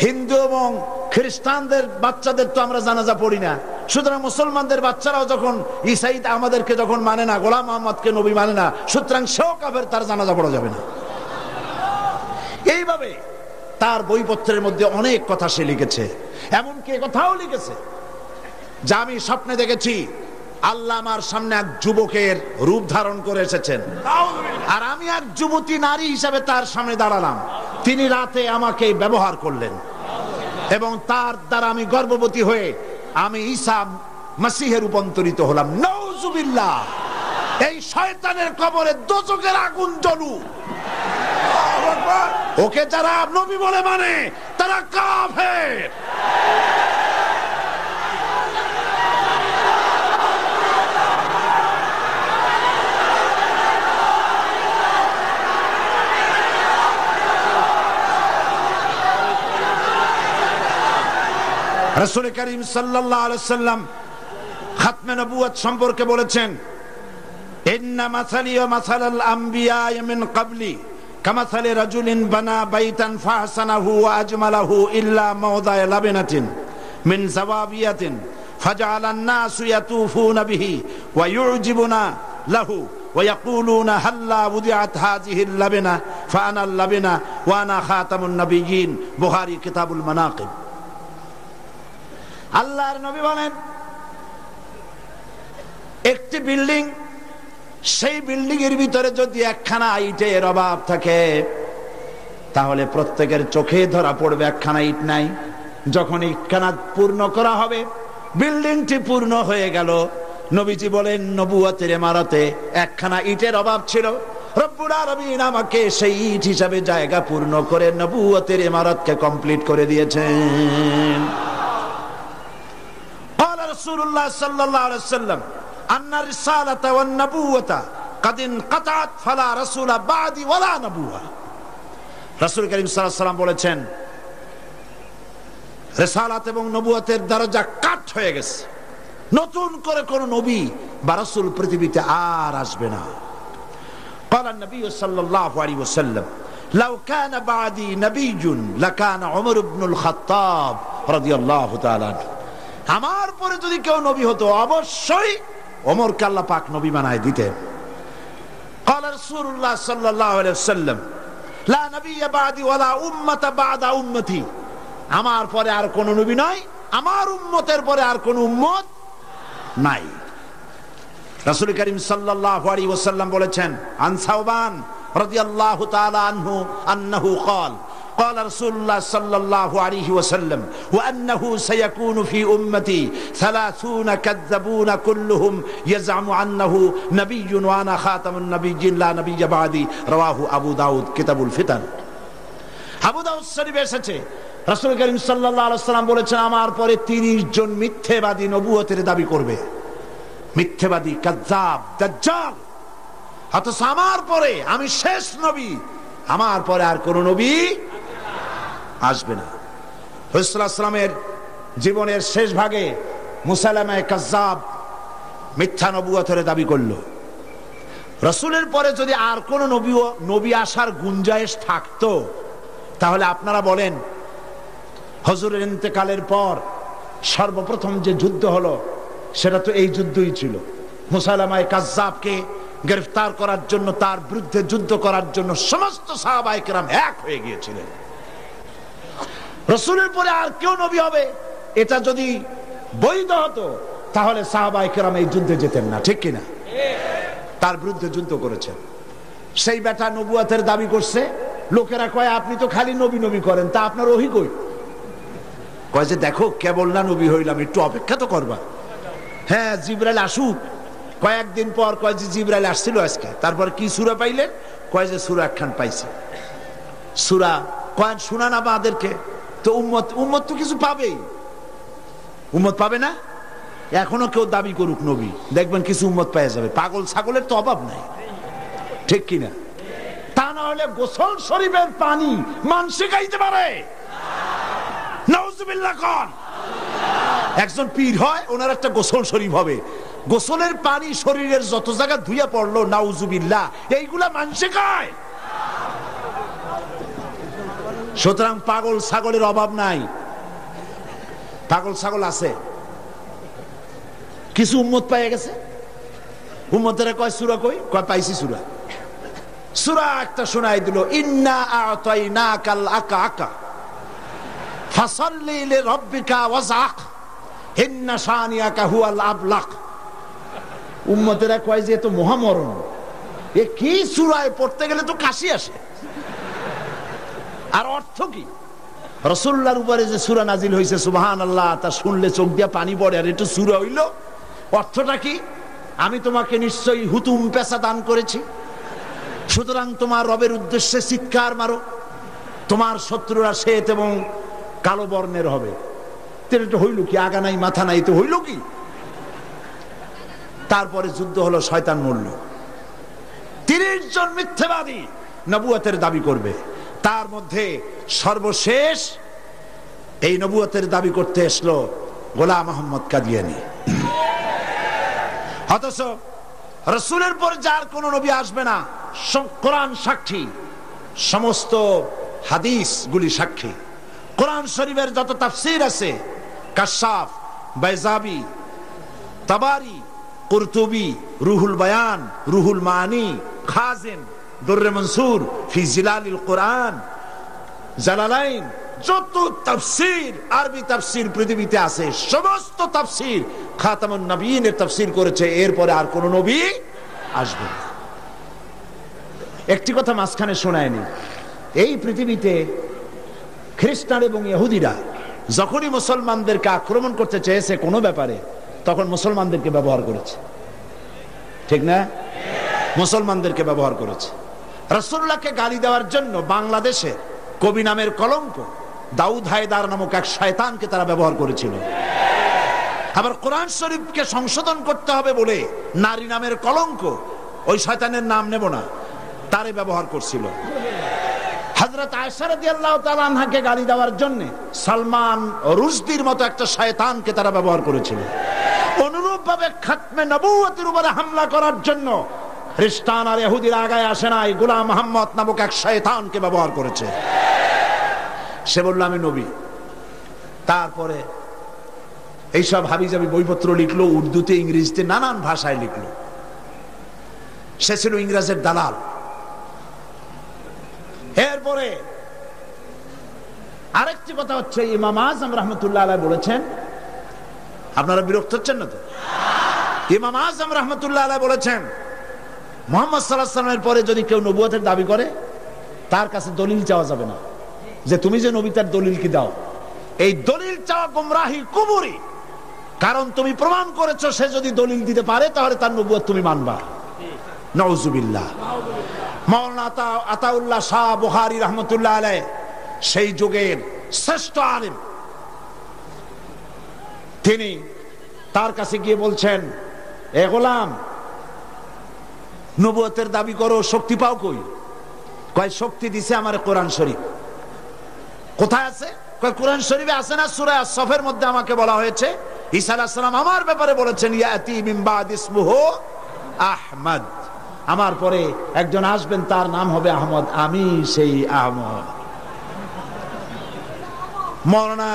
হিন্দু এবং খ্রিস্টানদের বাচ্চাদের তো আমরা জানাজা পড়ি না, সুতরাং মুসলমানদের বাচ্চারাও যখন ঈসাই আমাদেরকে যখন মানে না, গোলাম মোহাম্মদকে নবী মানে না, সুতরাং সেও কাফের, তার জানাজা পড়া যাবে না। এইভাবে তার বইপত্রের মধ্যে অনেক কথা সে লিখেছে। এমনকি কথাও লিখেছে যে আমি স্বপ্নে দেখেছি আল্লাহ আমার সামনে এক যুবকের রূপ ধারণ করে এসেছেন, আর আমি এক যুবতী নারী হিসাবে তার সামনে দাঁড়ালাম। তিনি রাতে আমাকে ব্যবহার করলেন এবং তার দ্বারা আমি গর্ভবতী হয়ে আমি ঈসা মসিহে রূপান্তরিত হলাম। নাউজুবিল্লাহ। এই শয়তানের কবরে দোজখের আগুন জ্বলুক। ওকে যারা নবী বলে মানে তারা কাফের। রাসূল করিম সাল্লাল্লাহু আলাইহি ওয়াসাল্লাম খাতমে নবুয়ত সম্পর্কে বলেছেন, ইন্না মাসালি ওয়া মাসালাল আমবিয়া মিন ক্বাবলি কামাসালি রাজুলিন বানা বাইতান ফাহসানাহু ওয়া আজমালাহু ইল্লা মাওদা'a লাবিনাতিন মিন যাওয়াবিয়াতিন ফাজআলান নাসু ইয়াতুফুনা বিহি ওয়া ইউজিবুনা লাহু ওয়া ইয়াকুলুনা হাল্লা উদিআত হাযিহিল লাবিনা ফাআনা আল লাবিনা ওয়া আনা খাতামুন নবিয়্যিন। বুখারী কিতাবুল মানাকিব। আল্লাহর নবী বলেন, একটি বিল্ডিং, সেই বিল্ডিং এর ভিতরে যদি একখানা ইটের অভাব থাকে তাহলে প্রত্যেকের চোখে ধরা পড়বে একখানা ইট নাই। যখন ইটখানা পূর্ণ করা হবে, বিল্ডিংটি পূর্ণ হয়ে গেল। নবীজি বলেন নবুয়তের ইমারতে একখানা ইটের অভাব ছিল, রব্বুল আলামিন আমাকে সেই ইট হিসাবে জায়গা পূর্ণ করে নবুয়তের ইমারতকে কমপ্লিট করে দিয়েছেন। রাসূলুল্লাহ সাল্লাল্লাহু আলাইহি ওয়াসাল্লাম আন্না রিসালাতা ওয়ান নবুওয়াতা কাদ ইনকাতাত ফালা রাসূলা বাদি ওয়ালা নবুওয়া। রাসূল করিম সাল্লাল্লাহু আলাইহি ওয়াসাল্লাম বলেছেন রিসালাত এবং নবুয়তের দরজা কাট হয়ে গেছে, নতুন করে কোন নবী বা রাসূল পৃথিবীতে আর আসবে না। قال النبي صلى الله عليه وسلم لو كان بعدي نبي لكان عمر بن الخطاب رضي الله تعالى عنه। আমার পরে যদি কেউ নবী হতো অবশ্যই ওমরকে আল্লাহ পাক নবী বানায় দিতেন। قال رسول الله صلى الله عليه وسلم لا نبي بعدي ولا امه بعد امتي। আমার পরে আর কোন নবী নাই, আমার উম্মতের পরে আর কোন উম্মত নাই। রাসূল করিম সাল্লাল্লাহু আলাইহি ওয়াসাল্লাম বলেছেন আন সাওবান রাদিয়াল্লাহু তাআলা আনহু আন্নাহু قال قال رسول الله صلى الله عليه وسلم وأنه سيكون في أمتي 30 كذبون كلهم يزعم أنه نبي وأنا خاتم النبيين لا نبي بعدي। رواه أبو داود كتاب الفتن। আবু দাউদ শরীফে এসেছে রাসূল করিম সাল্লাল্লাহু আলাইহি ওয়াসাল্লাম বলেছেন আমার পরে 30 জন মিথ্যাবাদী নবুয়তের দাবি করবে। মিথ্যাবাদী, কাযযাব, দাজ্জাল। অথচ আমার পরে আমি শেষ নবী, আমার পরে আর কোন নবী আসবে না। রাসূলুল্লাহ সাল্লাল্লাহু আলাইহি ওয়াসাল্লামের জীবনের শেষ ভাগে মুসাইলামা কাযযাব মিথ্যা নবুয়তের দাবি করলো। রাসূলের পরে যদি আর কোন নবী আসার গুঞ্জাইশ থাকতো তাহলে আপনারা বলেন হুজুরের ইন্তেকালের পর সর্বপ্রথম যে যুদ্ধ হলো সেটা তো এই যুদ্ধই ছিল। মুসাইলামা কাযযাবকে গ্রেফতার করার জন্য, তার বিরুদ্ধে যুদ্ধ করার জন্য সমস্ত সাহাবায়ে কেরাম এক হয়ে গিয়েছিলেন। রাসূলের পরে আর কেউ নবী হবে এটা যদি বৈধ হতো তাহলে সাহাবায়ে কেরাম এই যুদ্ধে যেতেন না, ঠিক কিনা? তার বিরুদ্ধে যুদ্ধ করেছেন। সেই বেটা নবুয়তের দাবি করছে, লোকেরা কয় আপনি তো খালি নবী নবী করেন, তা আপনার ওহী কই? কয় যে দেখো কেবল না নবী হইলাম, একটু অপেক্ষা তো করবা। হ্যাঁ জিবরাইল আসুক। কয়েকদিন পর কয় যে জিবরাইল আসছিল আজকে। তারপর কি সূরা পাইলেন? কয় যে সূরা একখান পাইছে। সূরা কয় শোনান আমাদেরকে। তো উম্মত তো কিছু পাবেই, উম্মত পাবে না? এখনো কেউ দাবি করুক নবী, দেখবেন কিছু উম্মত পেয়ে যাবে। পাগল ছাগলের তো অভাব নাই, ঠিক কিনা? তা না হলে গোসল শরীফের পানি মানুষে খাইতে পারে? নাউজুবিল্লাহ কোন একজন পীর হয়, ওনার একটা গোসল শরীফ হবে, গোসলের পানি শরীরের যত জায়গা ধুইয়া পড়লো, নাউজুবিল্লাহ, এইগুলা মানুষে খায়। সুতরাং পাগল ছাগলের অভাব নাই। পাগল ছাগল আছে, কিছু উম্মত পাইয়া গেছে। উম্মতেরা কয় সূরা কই? কয় পাইছি সূরা। সূরা একটা শোনাই দিল, ইন্না আ'তাইনাকাল আকা ফাসাল্লি লিরাব্বিকা ওয়াজআক ইন্না শানিয়াকা হুয়াল আবলাক। উম্মতেরা কয় যে তো মহামরণ, এ কি সূরায় পড়তে গেলে তো কাশি আসে। আর অর্থ কি? রাসূলুল্লাহর উপরে যে সূরা নাজিল হইছে সুবহানাল্লাহ, তা শুনলে চোখ দিয়া পানি পড়ে। আর এটা সূরা হইল, অর্থটা কি? আমি তোমাকে নিশ্চয়ই হুতুম পেশা দান করেছি, সুতরাং তোমার রবের উদ্দেশ্যে চিৎকার মারো, তোমার শত্রুরা শ্বেত এবং কালো বর্ণের হবে। এটা হইল কি? আগা নাই মাথা নাই, তো হইল কি? তারপরে যুদ্ধ হলো, শয়তান মরল। 30 জন মিথ্যাবাদী নবুয়তের দাবি করবে। তার মধ্যে সর্বশেষ এই নবুয়তের দাবি করতে এসলো গোলাম আহমদ কাদিয়ানী। অথচ রাসূলের পর যার কোন নবী আসবে না, কোরআন সাক্ষী, সমস্ত হাদিস গুলি সাক্ষী। কোরআন শরীফের যত তাফসীর আছে, কাশাফ, বাইজাবি, তাবারি, কুরতুবি, রুহুল বায়ান, রুহুল মানি, খাজিন, দুররে মনসুর ফি জিলালিল কোরআন, জালালাইন, যত তাফসীর, আরবি তাফসীর পৃথিবীতে আছে, সমস্ত তাফসীর খাতামুন নবীনের তাফসীর করেছে। এরপরে আর কোন নবী আসবে না। একটি কথা মাঝখানে শোনায়নি, এই পৃথিবীতে খ্রিস্টান এবং ইহুদিরা যখনই মুসলমানদেরকে আক্রমণ করতে চেয়েছে কোনো ব্যাপারে, তখন মুসলমানদেরকে ব্যবহার করেছে, ঠিক না? মুসলমানদেরকে ব্যবহার করেছে। রাসূলুল্লাহকে গালি দেওয়ার জন্য বাংলাদেশে কবি নামের কলঙ্ক দাউদ হায়দার নামক এক শয়তানকে তারা ব্যবহার করেছিল। আবার কোরআন শরীফকে সংশোধন করতে হবে বলে নারী নামের কলঙ্ক, ওই শয়তানের নাম নেব না, তারে ব্যবহার করছিল। হযরত আয়েশা রাদিয়াল্লাহু তাআলা আনহাকে গালি দেওয়ার জন্য সালমান রুশদির মতো একটা শয়তানকে তারা ব্যবহার করেছিল। অনুরূপভাবে খাতমে নবুয়তের উপরে হামলা করার জন্য খ্রিস্টান আর ইহুদিরা আগায় আসে নাই, গোলাম মুহাম্মদ নামক এক শয়তানকে ব্যবহার করেছে। সে বলল আমি নবী। তারপরে এইসব হাবিজাবি বইপত্র লিখলো, উর্দুতে, ইংরেজিতে, নানান ভাষায় লিখলো। সে ছিল ইংরেজের দালাল। এরপরে আরেকটি কথা হচ্ছে, ইমাম আজম রাহমাতুল্লাহ আলাইহি বলেছেন, আপনারা বিরক্ত হচ্ছেন না তো? ইমাম আজম রাহমাতুল্লাহ আলাইহি বলেছেন, মুহাম্মদ সাল্লাল্লাহু আলাইহি ওয়াসাল্লামের পরে যদি কেউ নবুয়তের দাবি করে, তার কাছে দলিল চাওয়া যাবে না, যে তুমি যে নবী তার দলিল কি দাও। এই দলিল চাওয়া গোমরাহি, কুফরি। কারণ তুমি প্রমাণ করেছো সে যদি দলিল দিতে পারে তাহলে তার নবুয়ত তুমি মানবা। নাউজুবিল্লাহ। মাওলানা আতাউল্লাহ শাহ বুখারী রাহমাতুল্লাহ আলাইহি সেই যুগের শ্রেষ্ঠ আলেম, তিনি তার কাছে গিয়ে বলছেন, এ গোলাম, নবুয়তের দাবি করো, শক্তি পাও কই? কয় শক্তি দিছে আমার কোরআন শরীফ। কোথায় আছে? কয় কোরআন শরীফে আছে না, সূরা আস-সফের মধ্যে আমাকে বলা হয়েছে ঈসা আলাইহিস সালাম আমার ব্যাপারে বলেছেন, ইয়াতি মিন বাদ ইসমুহু আহমদ, আমার পরে একজন আসবেন তার নাম হবে আহমদ, আমি সেই আহমদ। মাওলানা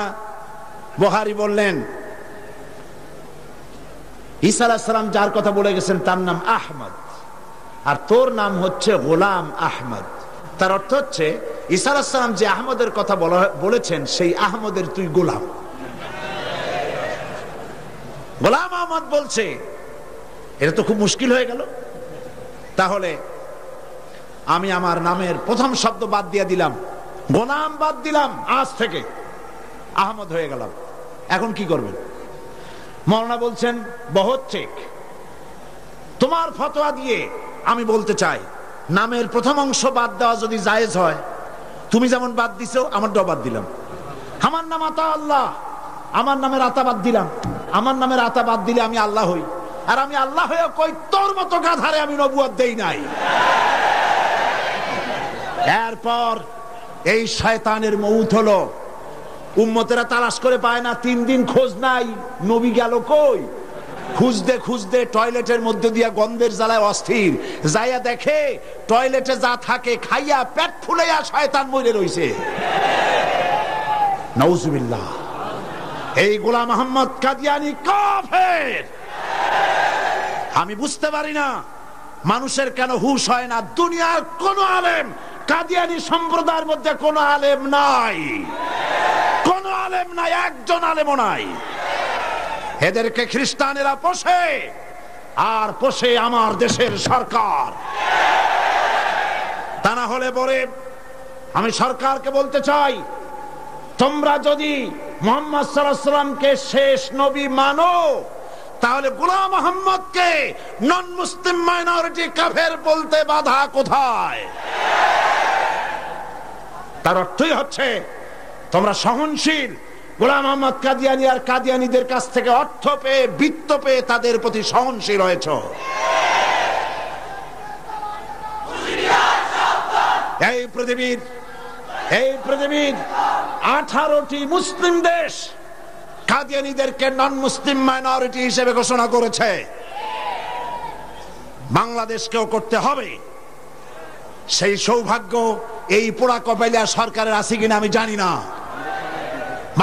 বুখারী বললেন, ঈসা আলাইহিস সালাম যার কথা বলে গেছেন তার নাম আহমদ, আর তোর নাম হচ্ছে গোলাম আহমদ। তার অর্থ হচ্ছে ঈসা আলাইহিস সালাম যে আহমদের কথা বলেছেন সেই আহমদের তুই গোলাম। গোলাম আহমদ বলছে, এটা তো খুব মুশকিল হয়ে গেল। তাহলে আমি আমার নামের প্রথম শব্দ বাদ দিয়ে দিলাম, গোলাম বাদ দিলাম, আজ থেকে আহমদ হয়ে গেলাম। এখন কি করবেন? মৌলানা বলছেন বহুত ঠিক। তোমার ফতোয়া দিয়ে আমি বলতে চাই, নামের প্রথম অংশ বাদ দেওয়া যদি জায়েজ হয়, তুমি যেমন বাদ দিছো আমারটাও বাদ দিলাম। আমার নাম আতা আল্লাহ, আমার নামের আতা বাদ দিলাম। আমার নামের আতা বাদ দিলে আমি আল্লাহ হই, আর আমি আল্লাহ হয়ে কই তোর মতো গাধারে আমি নবুয়ত দেই নাই। এরপর এই শয়তানের মউত হলো, উম্মতেরা তালাশ করে পায় না, 3 দিন খোঁজ নাই, নবী গেল কই। খুঁজতে খুঁজতে টয়লেটের মধ্যে দিয়া গন্ধের জ্বালায় অস্থির, যাইয়া দেখে টয়লেটে যা থাকে খাইয়া পেট ফুলাইয়া শয়তান মরে রইছে। নাউজুবিল্লাহ। এই গোলাম মোহাম্মদ কাদিয়ানী কাফের। আমি বুঝতে পারি না মানুষের কেন হুঁশ হয় না। দুনিয়ার কোন আলেম, কাদিয়ানী সম্প্রদায়ের মধ্যে কোন আলেম নাই, কোন আলেম নাই, একজন আলেমও নাই। এদেরকে খ্রিস্টানেরা পোষে, আর পোষে আমার দেশের সরকার। তা না হলে পরে আমি সরকারকে বলতে চাই, তোমরা যদি মুহাম্মদ সাল্লাল্লাহু আলাইহি ওয়াসাল্লামকে শেষ নবী মানো, তাহলে গোলাম মোহাম্মদকে নন মুসলিম মাইনরিটি কাফের বলতে বাধা কোথায়? তার অর্থই হচ্ছে তোমরা সহনশীল, গোলাম মোহাম্মদ কাদিয়ানী আর কাদিয়ানীদের কাছ থেকে অর্থ পেয়ে, বৃত্ত পেয়ে তাদের প্রতি সহনশীল হয়েছ। এই পৃথিবীর 18টি মুসলিম দেশ কাদিয়ানীদেরকে নন মুসলিম মাইনরিটি হিসেবে ঘোষণা করেছে। বাংলাদেশকেও করতে হবে। সেই সৌভাগ্য এই পোড়া কপাইলা সরকারের আছে কিনা আমি জানি না।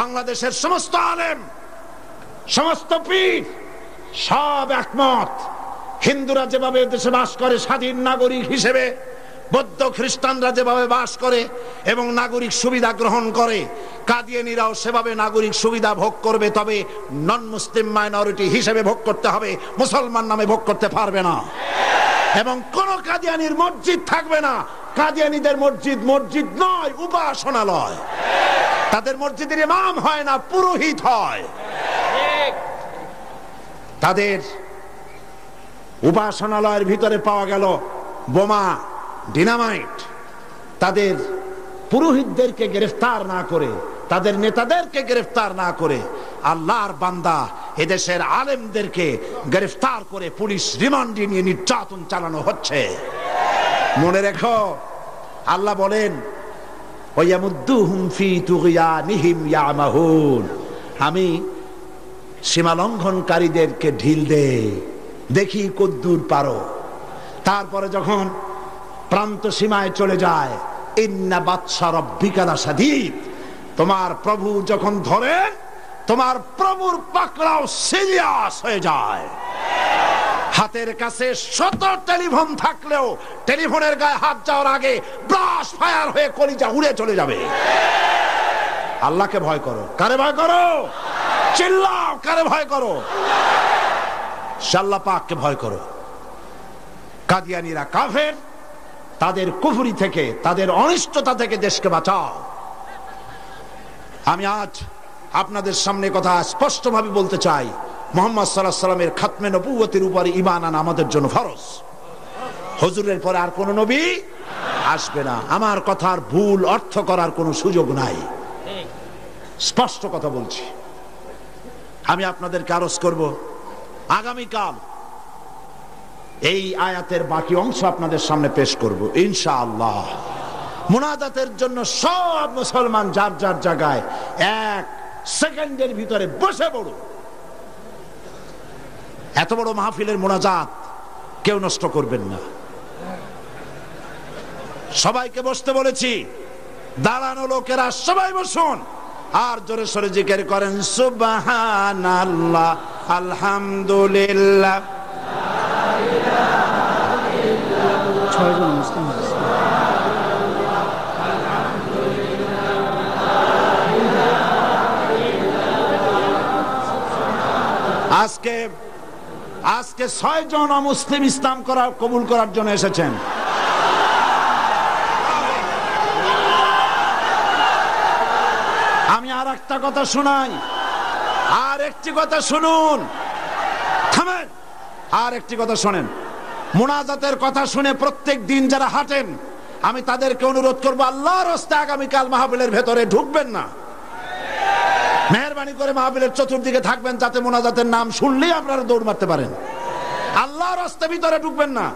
বাংলাদেশের সমস্ত আলেম, সমস্ত পীর সব একমত, হিন্দুরা যেভাবে দেশে বাস করে স্বাধীন নাগরিক হিসেবে, বৌদ্ধ খ্রিস্টানরা যেভাবে বাস করে এবং নাগরিক সুবিধা গ্রহণ করে, কাদিয়ানীরাও সেভাবে নাগরিক সুবিধা ভোগ করবে। তবে নন মুসলিম মাইনরিটি হিসেবে ভোগ করতে হবে, মুসলমান নামে ভোগ করতে পারবে না। এবং কোন কাদিয়ানীর মসজিদ থাকবে না। কাদিয়ানীদের মসজিদ মসজিদ নয়, উপাসনালয়। তাদের মসজিদের ইমাম হয় না, পুরোহিত হয়। তাদের উপাসনালয়ের ভিতরে পাওয়া গেল বোমা, ডিনামাইট। তাদের পুরোহিতদেরকে গ্রেফতার না করে, তাদের নেতাদেরকে গ্রেফতার না করে, আল্লাহর বান্দা এদেশের আলেমদেরকে গ্রেফতার করে পুলিশ রিমান্ডে নিয়ে নির্যাতন চালানো হচ্ছে। মনে রেখো, আল্লাহ বলেন, আমি সীমা লঙ্ঘনকারীদেরকে ঢিল দেই, দেখি কদ্দুর পারো। তারপরে যখন প্রান্ত সীমায় চলে যায়, ইন্না বাতশা রাব্বিকা লাশাদীদ, তোমার প্রভু যখন ধরেন, তোমার প্রভুর পাকড়াও সিরিয়াস হয়ে যায়। হাতের কাছে 100 টেলিফোন থাকলেও টেলিফোনের গায়ে হাত যাওয়ার আগে ব্রাশ ফায়ার হয়ে কলিজা উড়ে চলে যাবে। আল্লাহকে ভয় করো। কারে ভয় করো? চিল্লাও, কারে ভয় করো? আল্লাহ পাককে ভয় করো। কাদিয়ানীরা কাফের, তাদের কুফরি থেকে, তাদের অনিষ্টতা থেকে দেশকে বাঁচাও। আমি আজ আপনাদের সামনে কথা স্পষ্টভাবে বলতে চাই, মুহাম্মদ সাল্লাল্লাহু আলাইহি ওয়াসাল্লামের খাতমে নবুয়তের উপরে ঈমান আনা আমাদের জন্য ফরজ। হুজুরের পরে আর কোন নবী আসবে না। আমার কথার ভুল অর্থ করার কোনো সুযোগ নাই, স্পষ্ট কথা বলছি। আমি আপনাদেরকে আরজ করব, আগামীকাল এই আয়াতের বাকি অংশ আপনাদের সামনে পেশ করব ইনশাআল্লাহ। মুনাজাতের জন্য সব মুসলমান যার যার জায়গায় 1 সেকেন্ডের ভিতরে বসে পড়ো। এত বড় মাহফিলের মুনাজাত কেউ নষ্ট করবেন না। সবাইকে বসতে বলেছি, দাঁড়ানো লোকেরা সবাই বসুন, আর জোরে সোরে জিকির করেন সুবহানাল্লাহ, আলহামদুলিল্লাহ। আজকে 6 জন মুসলিম ইসলাম কবুল করার জন্য এসেছেন। আমি আর একটা কথা শোনাই, আর একটি কথা শুনুন, থামেন, আর একটি কথা শোনেন। মুনাজাতের কথা শুনে প্রত্যেক দিন যারা হাঁটেন, আমি তাদেরকে অনুরোধ করবো, আল্লাহর রাস্তায় আগামীকাল মাহফিলের ভেতরে ঢুকবেন না। মেহেরবানি করে মাহফিলের চতুর্দিকে থাকবেন, যাতে মুনাজাতের নাম শুনলেই আপনারা দৌড় মারতে পারেন। আল্লাহর রাস্তার ভিতরে ঢুকবেন না।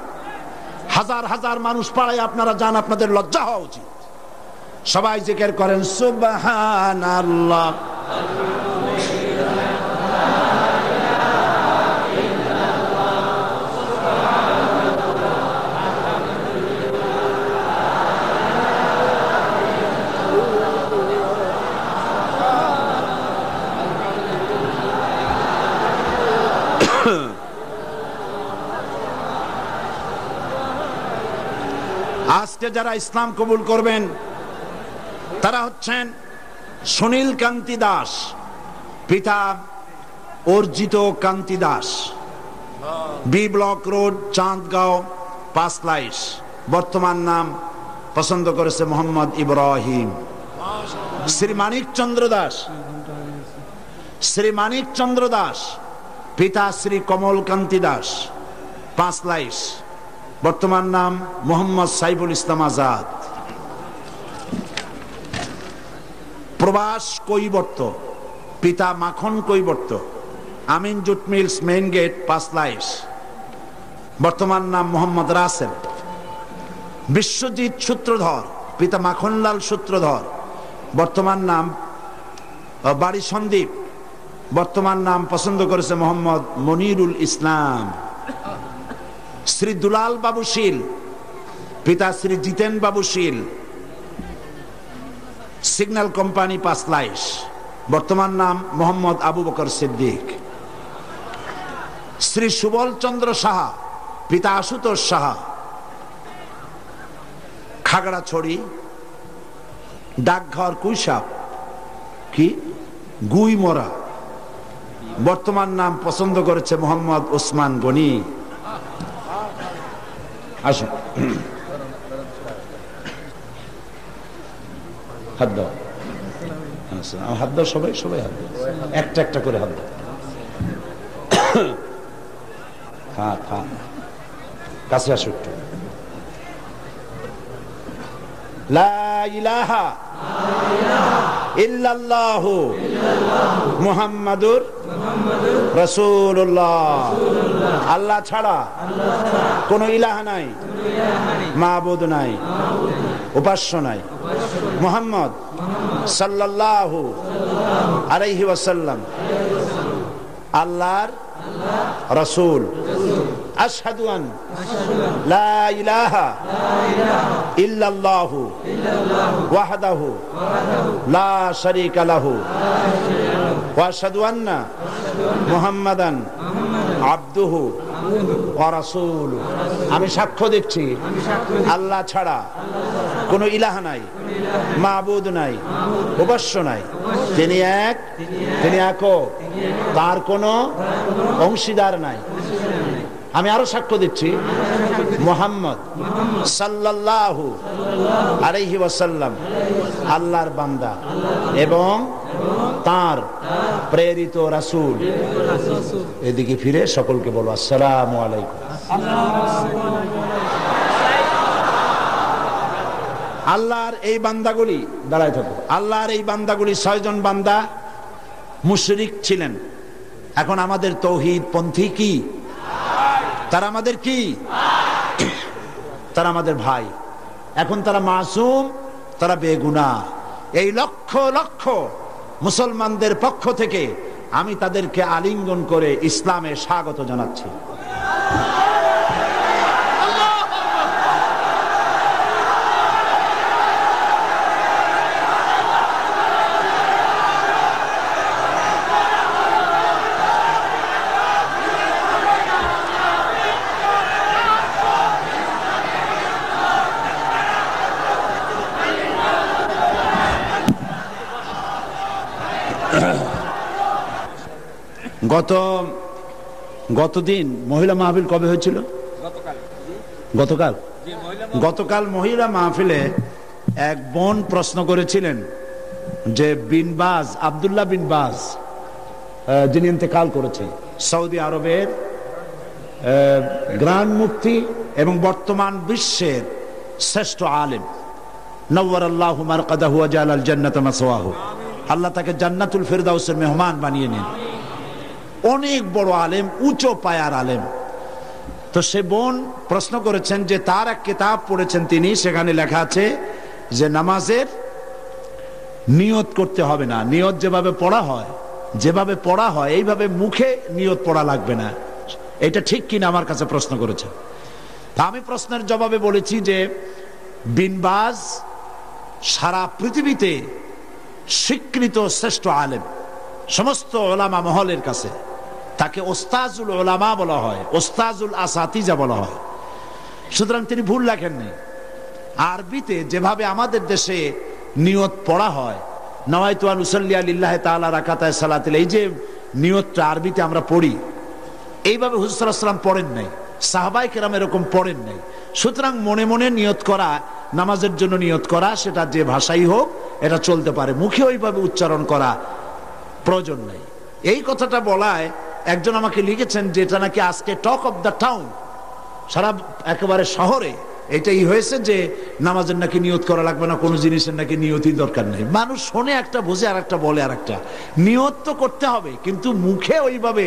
হাজার হাজার মানুষ পাড়ায় আপনারা যান, আপনাদের লজ্জা হওয়া উচিত। সবাই জিকির করেন সুবহানাল্লাহ। আজকে যারা ইসলাম কবুল করবেন তারা হচ্ছেন সুনীল কান্তি দাস, পিতা Arjit Kanti Das, B block road, Chandgaon, Panchlaish. বর্তমান নাম পছন্দ করেছে মোহাম্মদ ইব্রাহিম। শ্রী মানিক চন্দ্র দাস, শ্রী মানিক চন্দ্র দাস, পিতা শ্রী কমল কান্তি দাস, পাঁচলাইশ। বর্তমান নাম মোহাম্মদ সাইফুল ইসলাম আজাদ। প্রবাস কৈবর্ত, পিতা Makhan Kaibarta, Amin jute mills, main gate, Panchlaish. বর্তমান নাম মোহাম্মদ রাসেল। বিশ্বজিৎ সূত্রধর, পিতা মাখনলাল সূত্রধর, বর্তমান নাম বাড়ি সন্দীপ। বর্তমান নাম পছন্দ করেছে মোহাম্মদ মনিরুল ইসলাম। শ্রী দুলাল বাবু শীল, পিতা শ্রী জিতেন বাবু শীল, সিগন্যাল কোম্পানি, পাঁচলাইশ। বর্তমান নাম মোহাম্মদ আবু বকর সিদ্দিক। শ্রী সুবল চন্দ্র সাহা, পিতা আশুতোষ সাহা, খাগড়াছড়ি, ডাকঘর কুইসাপ, কি গুইমরা। বর্তমান নাম পছন্দ করেছে মোহাম্মদ ওসমান গনি। আসুন, হাত দাও, হাত দাও, সবাই সবাই হাত দাও, একটা একটা করে হাত দাও। হ্যাঁ হ্যাঁ, কাছে আসো একটু। লা ইলাহা ইল্লাল্লাহু মুহাম্মাদুর রাসূলুল্লাহ। আল্লাহ ছাড়া কোন ইলাহা নাই, মাবুদ নাই, উপাস্য নাই। মুহাম্মদ সাল্লাল্লাহু আলাইহি ওয়াসাল্লাম আল্লাহর রাসূল। আশহাদু আন লা ইলাহা ইল্লাল্লাহু ওয়াহদাহু লা শারীকা লাহু ওয়া আশহাদু আন্না মুহাম্মাদান আবদুহু ওয়া রাসূলুহু। আমি সাক্ষ্য দিচ্ছি, আল্লাহ ছাড়া কোন ইলাহা নাই, মাবুদ নাই, উপাস্য নাই। তিনি এক, তিনি একক, তার কোনো অংশীদার নাই। আমি আরো সাক্ষ্য দিচ্ছি, মুহাম্মদ সাল্লাল্লাহু আলাইহি ওয়াসাল্লাম আল্লাহর বান্দা এবং তার প্রেরিত রাসূল। এদিকে ফিরে সকলকে বলো আসসালামু আলাইকুম। আল্লাহর এই বান্দাগুলি, দাঁড়ায় থাকো, আল্লাহর এই বান্দাগুলি 6 জন বান্দা মুশরিক ছিলেন। এখন আমাদের তৌহিদ পন্থী কি? তারা আমাদের কি? তারা আমাদের ভাই। এখন তারা মাসুম, তারা বেগুনাহ। এই লক্ষ লক্ষ মুসলমানদের পক্ষ থেকে আমি তাদেরকে আলিঙ্গন করে ইসলামে স্বাগত জানাচ্ছি। গতদিন মহিলা মাহফিল কবে হয়েছিল? গতকাল মহিলা মাহফিলে এক বোন প্রশ্ন করেছিলেন যে বিন বাজ, আব্দুল্লাহ বিন বাজ যিনি ইন্তেকাল করেছে, সৌদি আরবের গ্রান্ড মুফতি এবং বর্তমান বিশ্বের শ্রেষ্ঠ আলেম, নওয়ারাল্লাহু মারকাদাহু ওয়া জাআলাল জান্নাতা মাসওয়াহু, আল্লাহ তাকে জান্নাতুল ফিরদাউসের মেহমান বানিয়ে নেন। অনেক বড় আলেম, উঁচু পায়ার আলেম। তো সে বোন প্রশ্ন করেছেন যে তার এক কিতাব পড়েছেন তিনি, সেখানে লেখা আছে যে নামাজের নিয়ত করতে হবে না, নিয়ত যেভাবে পড়া হয় এইভাবে মুখে নিয়ত পড়া লাগবে না। এটা ঠিক কিনা আমার কাছে প্রশ্ন করেছেন। তা আমি প্রশ্নের জবাবে বলেছি যে বিন বাজ সারা পৃথিবীতে স্বীকৃত শ্রেষ্ঠ আলেম, সমস্ত ওলামা মহলের কাছে তাকে ওস্তাজুল ওলামা বলা হয়, ওস্তাজুল আসাতিজা বলা হয়। সুতরাং তিনি ভুল লেখেননি। আরবিতে যেভাবে আমাদের দেশে নিয়ত পড়া হয়, নাওয়াইতু আন উসাল্লি লিল্লাহি তাআলা রাকাতায় সালাতিল, এই যে নিয়তটা আরবিতে আমরা পড়ি, এইভাবে হুজুর সাল্লাল্লাহু আলাইহি ওয়াসাল্লাম পড়েন নাই, সাহাবায়ে কেরাম এরকম পড়েন নাই। সুতরাং মনে মনে নিয়ত করা, নামাজের জন্য নিয়ত করা, সেটা যে ভাষাই হোক এটা চলতে পারে, মুখে ওইভাবে উচ্চারণ করা প্রয়োজন নাই। এই কথাটা বলায় একজন আমাকে লিখেছেন যে এটা নাকি আজকে টক অফ দ্য টাউন, সারা একেবারে শহরে এটাই হয়েছে যে নামাজের নাকি নিয়ত করা লাগবে না, কোনো জিনিসের নাকি নিয়তই দরকার নেই। মানুষ শোনে একটা, বোঝে আর একটা, বলে আর একটা। নিয়ত তো করতে হবে, কিন্তু মুখে ওইভাবে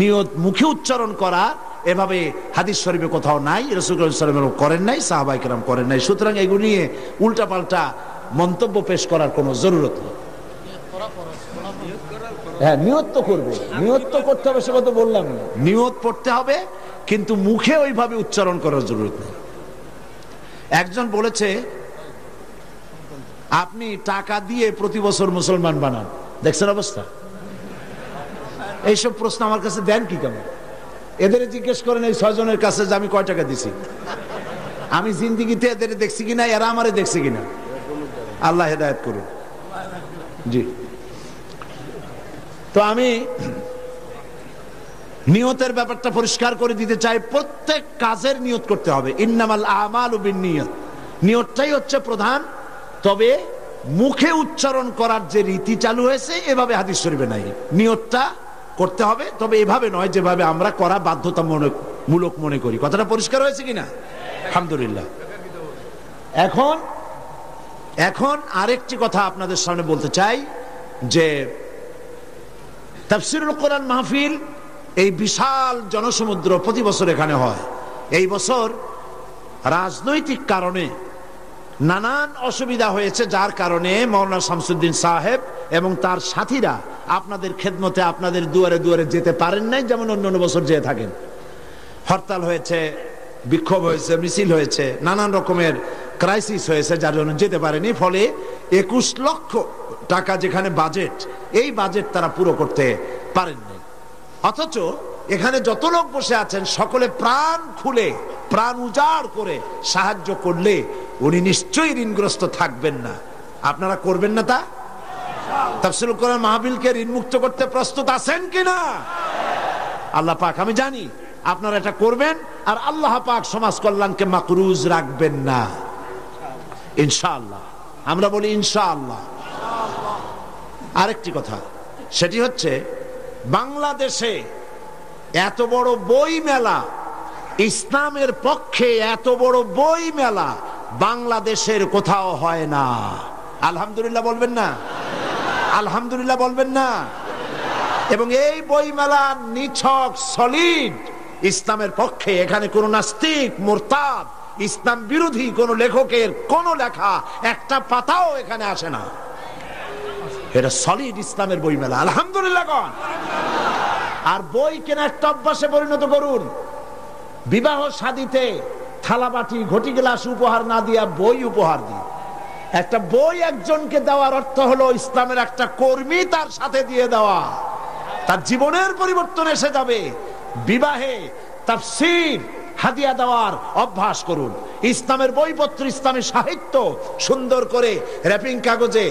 নিয়ত মুখে উচ্চারণ করা এভাবে হাদিস শরীফে কোথাও নাই, রাসূল সাল্লাল্লাহু আলাইহি ওয়াসাল্লাম করেন নাই, সাহাবায়ে কেরাম করেন নাই। সুতরাং এগুলো নিয়ে উল্টাপাল্টা মন্তব্য পেশ করার কোনো জরুরত নেই। হ্যাঁ, নিয়ত তো করবে, নিয়ত তো করতে হবে, সেটা তো বললাম না। নিয়ত পড়তে হবে, কিন্তু মুখে ওইভাবে উচ্চারণ করার জরুরত নেই। একজন বলেছে আপনি টাকা দিয়ে প্রতি বছর মুসলমান বানান, দেখছেন অবস্থা? এইসব প্রশ্ন আমার কাছে দেন কি কেমন? এদের জিজ্ঞেস করেন এই 6 জনের কাছে যে আমি কয় টাকা দিছি, আমি জিন্দিগিতে এদের দেখছি কিনা, এরা আমারে দেখছে কিনা। আল্লাহ হেদায়েত করুন। জি, তো আমি নিয়তের ব্যাপারটা পরিষ্কার করে দিতে চাই। প্রত্যেক কাজের নিয়ত করতে হবে। ইন্নামাল আমালু বিন্নিয়াত, নিয়তটাই হচ্ছে প্রধান। তবে মুখে উচ্চারণ করার যে রীতি চালু হয়েছে, এভাবে হাদিস শরীফে নাই। নিয়তটা করতে হবে, তবে এভাবে নয় যেভাবে আমরা করা বাধ্যতামূলক মনে করি। কথাটা পরিষ্কার হয়েছে কিনা? আলহামদুলিল্লাহ। এখন আরেকটি কথা আপনাদের সামনে বলতে চাই যে তাফসীরুল কোরআন মাহফিল, এই বিশাল জনসমুদ্র প্রতি বছর এখানে হয়। এই বছর রাজনৈতিক কারণে নানান অসুবিধা হয়েছে, যার কারণে মাওলানা শামসুদ্দিন সাহেব এবং তার সাথীরা আপনাদের খেদমতে, আপনাদের দুয়ারে দুয়ারে যেতে পারেন নাই, যেমন অন্য বছর যেয়ে থাকেন। হরতাল হয়েছে, বিক্ষোভ হয়েছে, মিছিল হয়েছে, নানান রকমের ক্রাইসিস হয়েছে, যার জন্য যেতে পারেনি। ফলে 21 লক্ষ টাকা যেখানে বাজেট, এই বাজেট তারা পুরো করতে পারেননি। অথচ এখানে যত লোক বসে আছেন সকলে প্রাণ খুলে, প্রাণ উজাড় করে সাহায্য করলে উনি নিশ্চয়ই ঋণগ্রস্ত থাকবেন না। আপনারা করবেন না তা? তাফসীরুল কোরআন মাহফিলকে ঋণ মুক্ত করতে প্রস্তুত আছেন কিনা? আল্লাহ পাক, আমি জানি আপনারা এটা করবেন, আর আল্লাহ পাক সমাজ কল্যাণকে মাকরুজ রাখবেন না, ইনশাআল্লাহ। আমরা বলি ইনশাআল্লাহ। আরেকটি কথা, সেটি হচ্ছে বাংলাদেশে এত বড় বই মেলা, ইসলামের পক্ষে এত বড় বই মেলা বাংলাদেশের কোথাও হয় না। আলহামদুলিল্লাহ বলবেন না? আলহামদুলিল্লাহ বলবেন না? এবং এই বই মেলা নিছক সলিড ইসলামের পক্ষে। এখানে কোন নাস্তিক, মুরতাদ, ইসলাম বিরোধী কোন লেখকের কোন লেখা একটা পাতাও এখানে আসে না। এটা সলিড ইসলামের বই মেলা। আলহামদুলিল্লাহ। আর বই কেনা একটা অভ্যাসে পরিণত করুন। বিবাহ শাদীতে থালাবাটি, ঘটি গ্লাস উপহার না দিয়া বই উপহার দিন। একটা বই একজনকে দেওয়ার অর্থ হলো ইসলামের একটা কর্মী তার সাথে দিয়ে দেওয়া, তার জীবনের পরিবর্তন এসে যাবে। বিবাহে তাফসীর হাদিয়া দেওয়ার অভ্যাস করুন। ইসলামের বইপত্র, ইসলামী সাহিত্য সুন্দর করে র্যাপিং কাগজে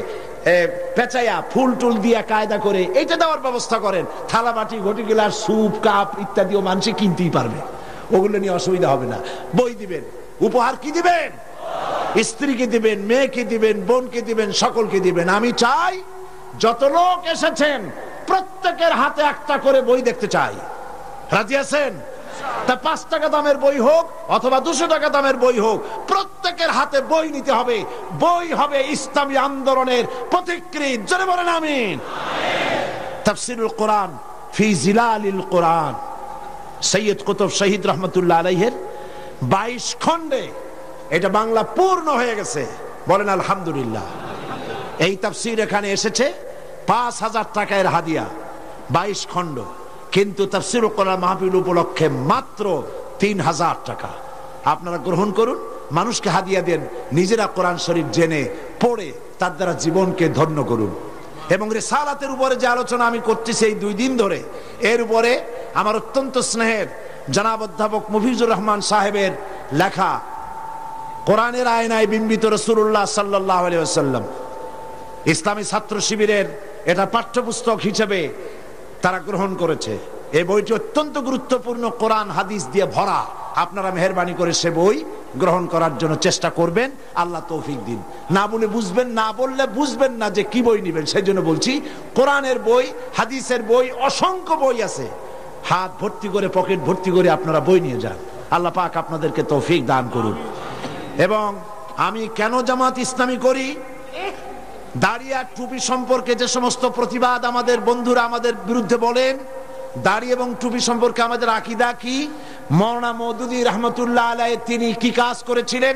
পেঁচাইয়া ফুল টুল দিয়া কায়দা করে এইটা দেওয়ার ব্যবস্থা করেন। থালাবাটি, ঘটি গ্লাস, স্যুপ, কাপ ইত্যাদিও মানুষ কিনতেই পারবে, ওগুলো নিয়ে অসুবিধা হবে না। বই দিবেন। উপহার কি দিবেন? স্ত্রীকে দিবেন, মেয়েকে দিবেন, বোনকে দিবেন, সকলকে দিবেন। আমি চাই যত লোক এসেছেন প্রত্যেকের হাতে একটা করে বই দেখতে চাই। রাজি আছেন? তা 5 টাকা দামের বই হোক অথবা 200 টাকা দামের বই হোক, প্রত্যেকের হাতে বই নিতে হবে। বই হবে ইসলামী আন্দোলনের পথিকৃৎ। জোরে বলেন আমিন। তাফসীরুল কোরআন ফি জিলালিল কোরআন, সৈয়দ কুতুব শহীদ রহমতুল্লাহ আলাইহির 22 খণ্ডে এটা বাংলা পূর্ণ হয়ে গেছে। বলেন আলহামদুলিল্লাহ। এই তাফসীর এখানে এসেছে 5000 টাকার হাদিয়া, 22 খণ্ড। কিন্তু তাফসীরুল কোরআন মাহফিল উপলক্ষে মাত্র 3000 টাকা। আপনারা গ্রহণ করুন, মানুষকে হাদিয়া দেন, নিজেরা কোরআন শরীফ জেনে পড়ে তার দ্বারা জীবনকে ধন্য করুন। এবং রিসালাতের উপরে যে আলোচনা আমি করতেছি এই 2 দিন ধরে, এর উপরে আমার অত্যন্ত স্নেহের জনাব অধ্যাপক মফিজুর রহমান সাহেবের লেখা কোরআনের আয়নায় বিম্বিত রাসূলুল্লাহ সাল্লাল্লাহু আলাইহি ওয়াসাল্লাম, ইসলামী ছাত্র শিবিরের এটা পাঠ্যপুস্তক হিসেবে তারা গ্রহণ করেছে। এই বইটি অত্যন্ত গুরুত্বপূর্ণ, কোরআন হাদিস দিয়ে ভরা। আপনারা মেহেরবানি করে সে বই গ্রহণ করার জন্য চেষ্টা করবেন। আল্লাহ তৌফিক দিন। না বলে বুঝবেন, না বললে বুঝবেন না যে কি বই নেবেন। সেই জন্য বলছি, কোরআনের বই, হাদিসের বই, অসংখ্য বই আছে। হাত ভর্তি করে, পকেট ভর্তি করে আপনারা বই নিয়ে যান। আল্লাহ পাক আপনাদেরকে তৌফিক দান করুন। এবং আমি কেন জামাত ইসলামী করি, দাড়ি আর টুপি সম্পর্কে যে সমস্ত প্রতিবাদ আমাদের বন্ধুরা আমাদের বিরুদ্ধে বলেন, দাড়ি এবং টুপি সম্পর্কে আমাদের আকীদা কি, মাওলানা মওদুদী রহমতুল্লাহ আলাইহি তিনি কি কাজ করেছিলেন,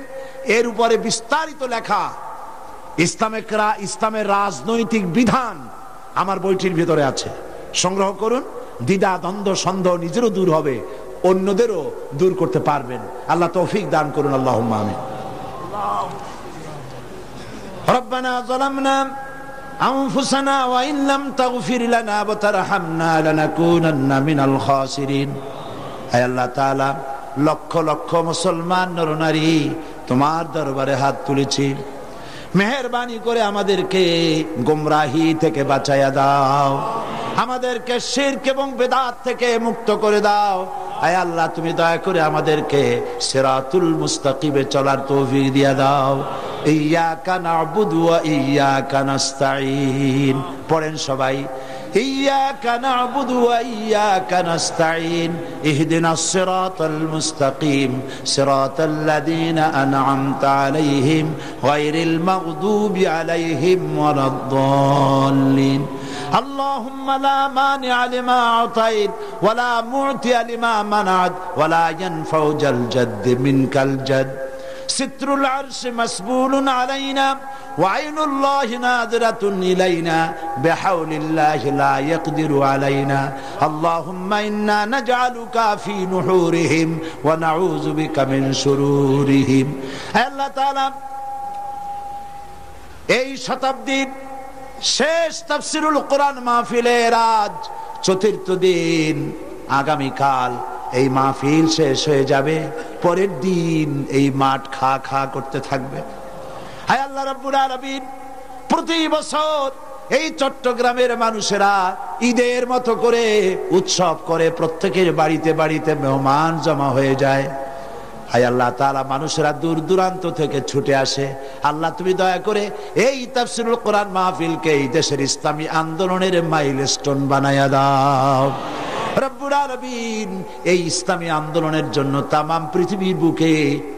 এর উপরে বিস্তারিত লেখা ইসলামের রাজনৈতিক বিধান আমার বইটির ভিতরে আছে। সংগ্রহ করুন। দ্বিধা, দ্বন্দ্ব, সন্দেহ নিজেরও দূর হবে, অন্যদেরও দূর করতে পারবেন। আল্লাহ তৌফিক দান করুন। আল্লাহুম্মা আমিন। রব্বানা যালামনা আনফুসানা ওয়া ইন লাম তাগফির লানা ওয়া তারহামনা লানাকুনান্না মিনাল খাসিরিন। হে আল্লাহ তাআলা, লক্ষ লক্ষ মুসলমান নরনারী তোমার দরবারে হাত তুলেছি, মেহেরবানি করে আমাদেরকে গোমরাহি থেকে বাঁচাইয়া দাও, আমাদেরকে শিরক এবং বেদাত থেকে মুক্ত করে দাও। হে আল্লাহ, তুমি দয়া করে আমাদেরকে সিরাতুল মুস্তাকিমে চলার তৌফিক দিয়া দাও। ইয়্যাকা না'বুদু ওয়া ইয়্যাকা নাস্তাঈন। পড়েন সবাই, ইয়্যাকা না'বুদু ওয়া ইয়্যাকা নাস্তাঈন, ইহদিনাস সিরাতাল মুস্তাকিম, সিরাতাল্লাযীনা আন'আমতা আলাইহিম গায়রিল মাগদুবি আলাইহিম ওয়ালাদ-দাল্লিন। اللهم لا مانع لما أعطيت ولا معطي لما منعت ولا ينفع ذا الجد منك الجد. ستر العرش مسبول علينا وعين الله ناظرة إلينا بحول الله لا يقدر علينا. اللهم إنا نجعلك في نحورهم ونعوذ بك من شرورهم. الله تعالى এই শতাব্দীর শেষ তাফসীরুল কোরআন মাহফিলের আজ ৪র্থ দিন। আগামীকাল এই মাহফিল শেষ হয়ে যাবে, পরের দিন এই মাঠ খা খা করতে থাকবে। হায় আল্লাহ রাব্বুল আলামিন, প্রতি বছর এই চট্টগ্রামের মানুষেরা ঈদের মতো করে উৎসব করে, প্রত্যেকের বাড়িতে বাড়িতে মেহমান জমা হয়ে যায়। হায় আল্লাহ তাআলা, মানুষেরা দূর দূরান্ত থেকে ছুটে আসে। আল্লাহ, তুমি দয়া করে এই তাফসীরুল কোরআন মাহফিলকে এই দেশের ইসলামী আন্দোলনের মাইলস্টোন বানায়া দাও রব্বুল আলামিন। এই ইসলামী আন্দোলনের জন্য তামাম পৃথিবীর বুকে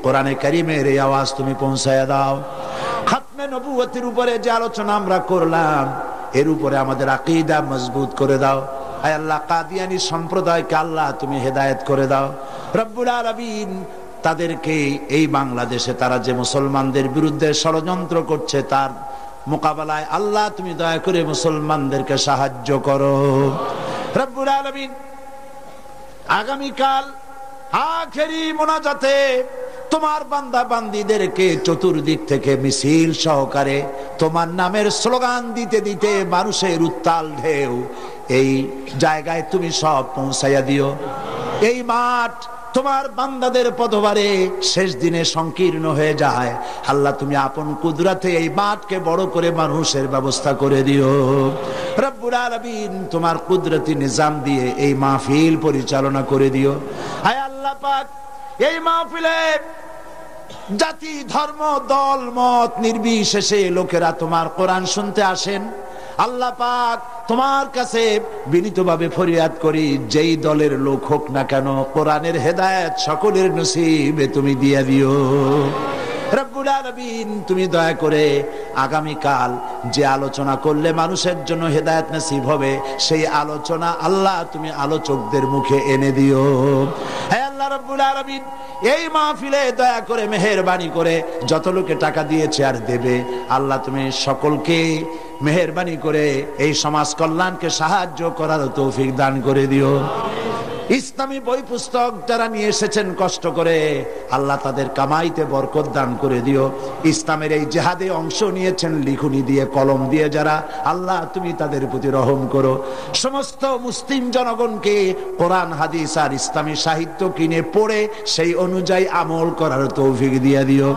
কোরআনে কারীমের এই আওয়াজ তুমি পৌঁছায়া দাও। খাতমে নবুয়তের উপরে যে আলোচনা আমরা করলাম, এর উপরে আমাদের আকীদা মজবুত করে দাও। হায় আল্লাহ, কাদিয়ানী সম্প্রদায়কে আল্লাহ তুমি হেদায়েত করে দাও রব্বুল আলামিন। তাদেরকে এই বাংলাদেশে তারা যে মুসলমানদের বিরুদ্ধে ষড়যন্ত্র করছে, তার মোকাবেলায় আল্লাহ তুমি দয়া করে মুসলমানদেরকে সাহায্য করো রব্বুল আলামিন। আগামীকাল আখেরি মোনাজাতে তোমার বান্দা বান্দীদেরকে চতুর্দিক থেকে মিছিল সহকারে তোমার নামের স্লোগান দিতে দিতে মানুষের উত্তাল ঢেউ এই জায়গায় তুমি সব পৌঁছাইয়া দিও। এই মাঠ তোমার বান্দাদের পদভারে শেষ দিনে সংকীর্ণ হয়ে যায়। আল্লাহ, তুমি আপন কুদরতে এই মাঠকে বড় করে মানুষের ব্যবস্থা করে দিও রব্বুল আলামিন। তোমার কুদরতি নিজাম দিয়ে এই মাহফিল পরিচালনা করে দিও। হায় আল্লাহ পাক, এই মাহফিলে জাতি, ধর্ম, দল, মত নির্বিশেষে লোকেরা তোমার কোরআন শুনতে আসেন। আল্লাহ পাক তোমার কাছে বিনীতভাবে ফরিয়াদ করি, যেই দলের লোক হোক না কেন, কোরআনের হেদায়েত সকলের নসিবে তুমি দিয়ে দিও রব্বুল আলামিন। তুমি দয়া করে আগামীকাল যে আলোচনা করলে মানুষের জন্য হেদায়েত নসিব হবে, সেই আলোচনা আল্লাহ তুমি আলোচকদের মুখে এনে দিও। হে আল্লাহ রব্বুল আলামিন, এই মাহফিলে দয়া করে মেহেরবানি করে যত লোকে টাকা দিয়েছে আর দেবে, আল্লাহ তুমি সকলকে মেহেরবানি করে এই সমাজ কল্যাণকে সাহায্য করার তৌফিক দান করে দিও। ইসলামী বই পুস্তক যারা নিয়ে এসেছেন কষ্ট করে, আল্লাহ তাদের কামাইতে বরকত দান করে দিও। ইসলামের এই জিহাদে অংশ নিয়েছেন লিখুনি দিয়ে, কলম দিয়ে যারা, আল্লাহ তুমি তাদের প্রতি রহম করো। সমস্ত মুসলিম জনগণকে কোরআন হাদিস আর ইসলামী সাহিত্য কিনে পড়ে সেই অনুযায়ী আমল করার তৌফিক দিয়ে দিও।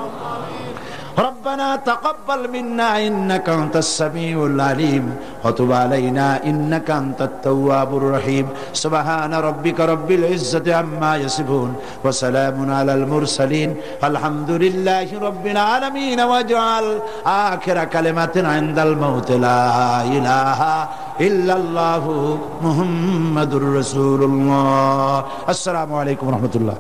ربنا تقبل منا إنك أنت السميع العليم وتب علينا إنك أنت التواب الرحيم سبحان ربك رب العزة عما يصفون وسلام على المرسلين الحمد لله رب العالمين واجعل آخر كلمة عند الموت لا إله إلا الله محمد رسول الله. السلام عليكم ورحمة الله.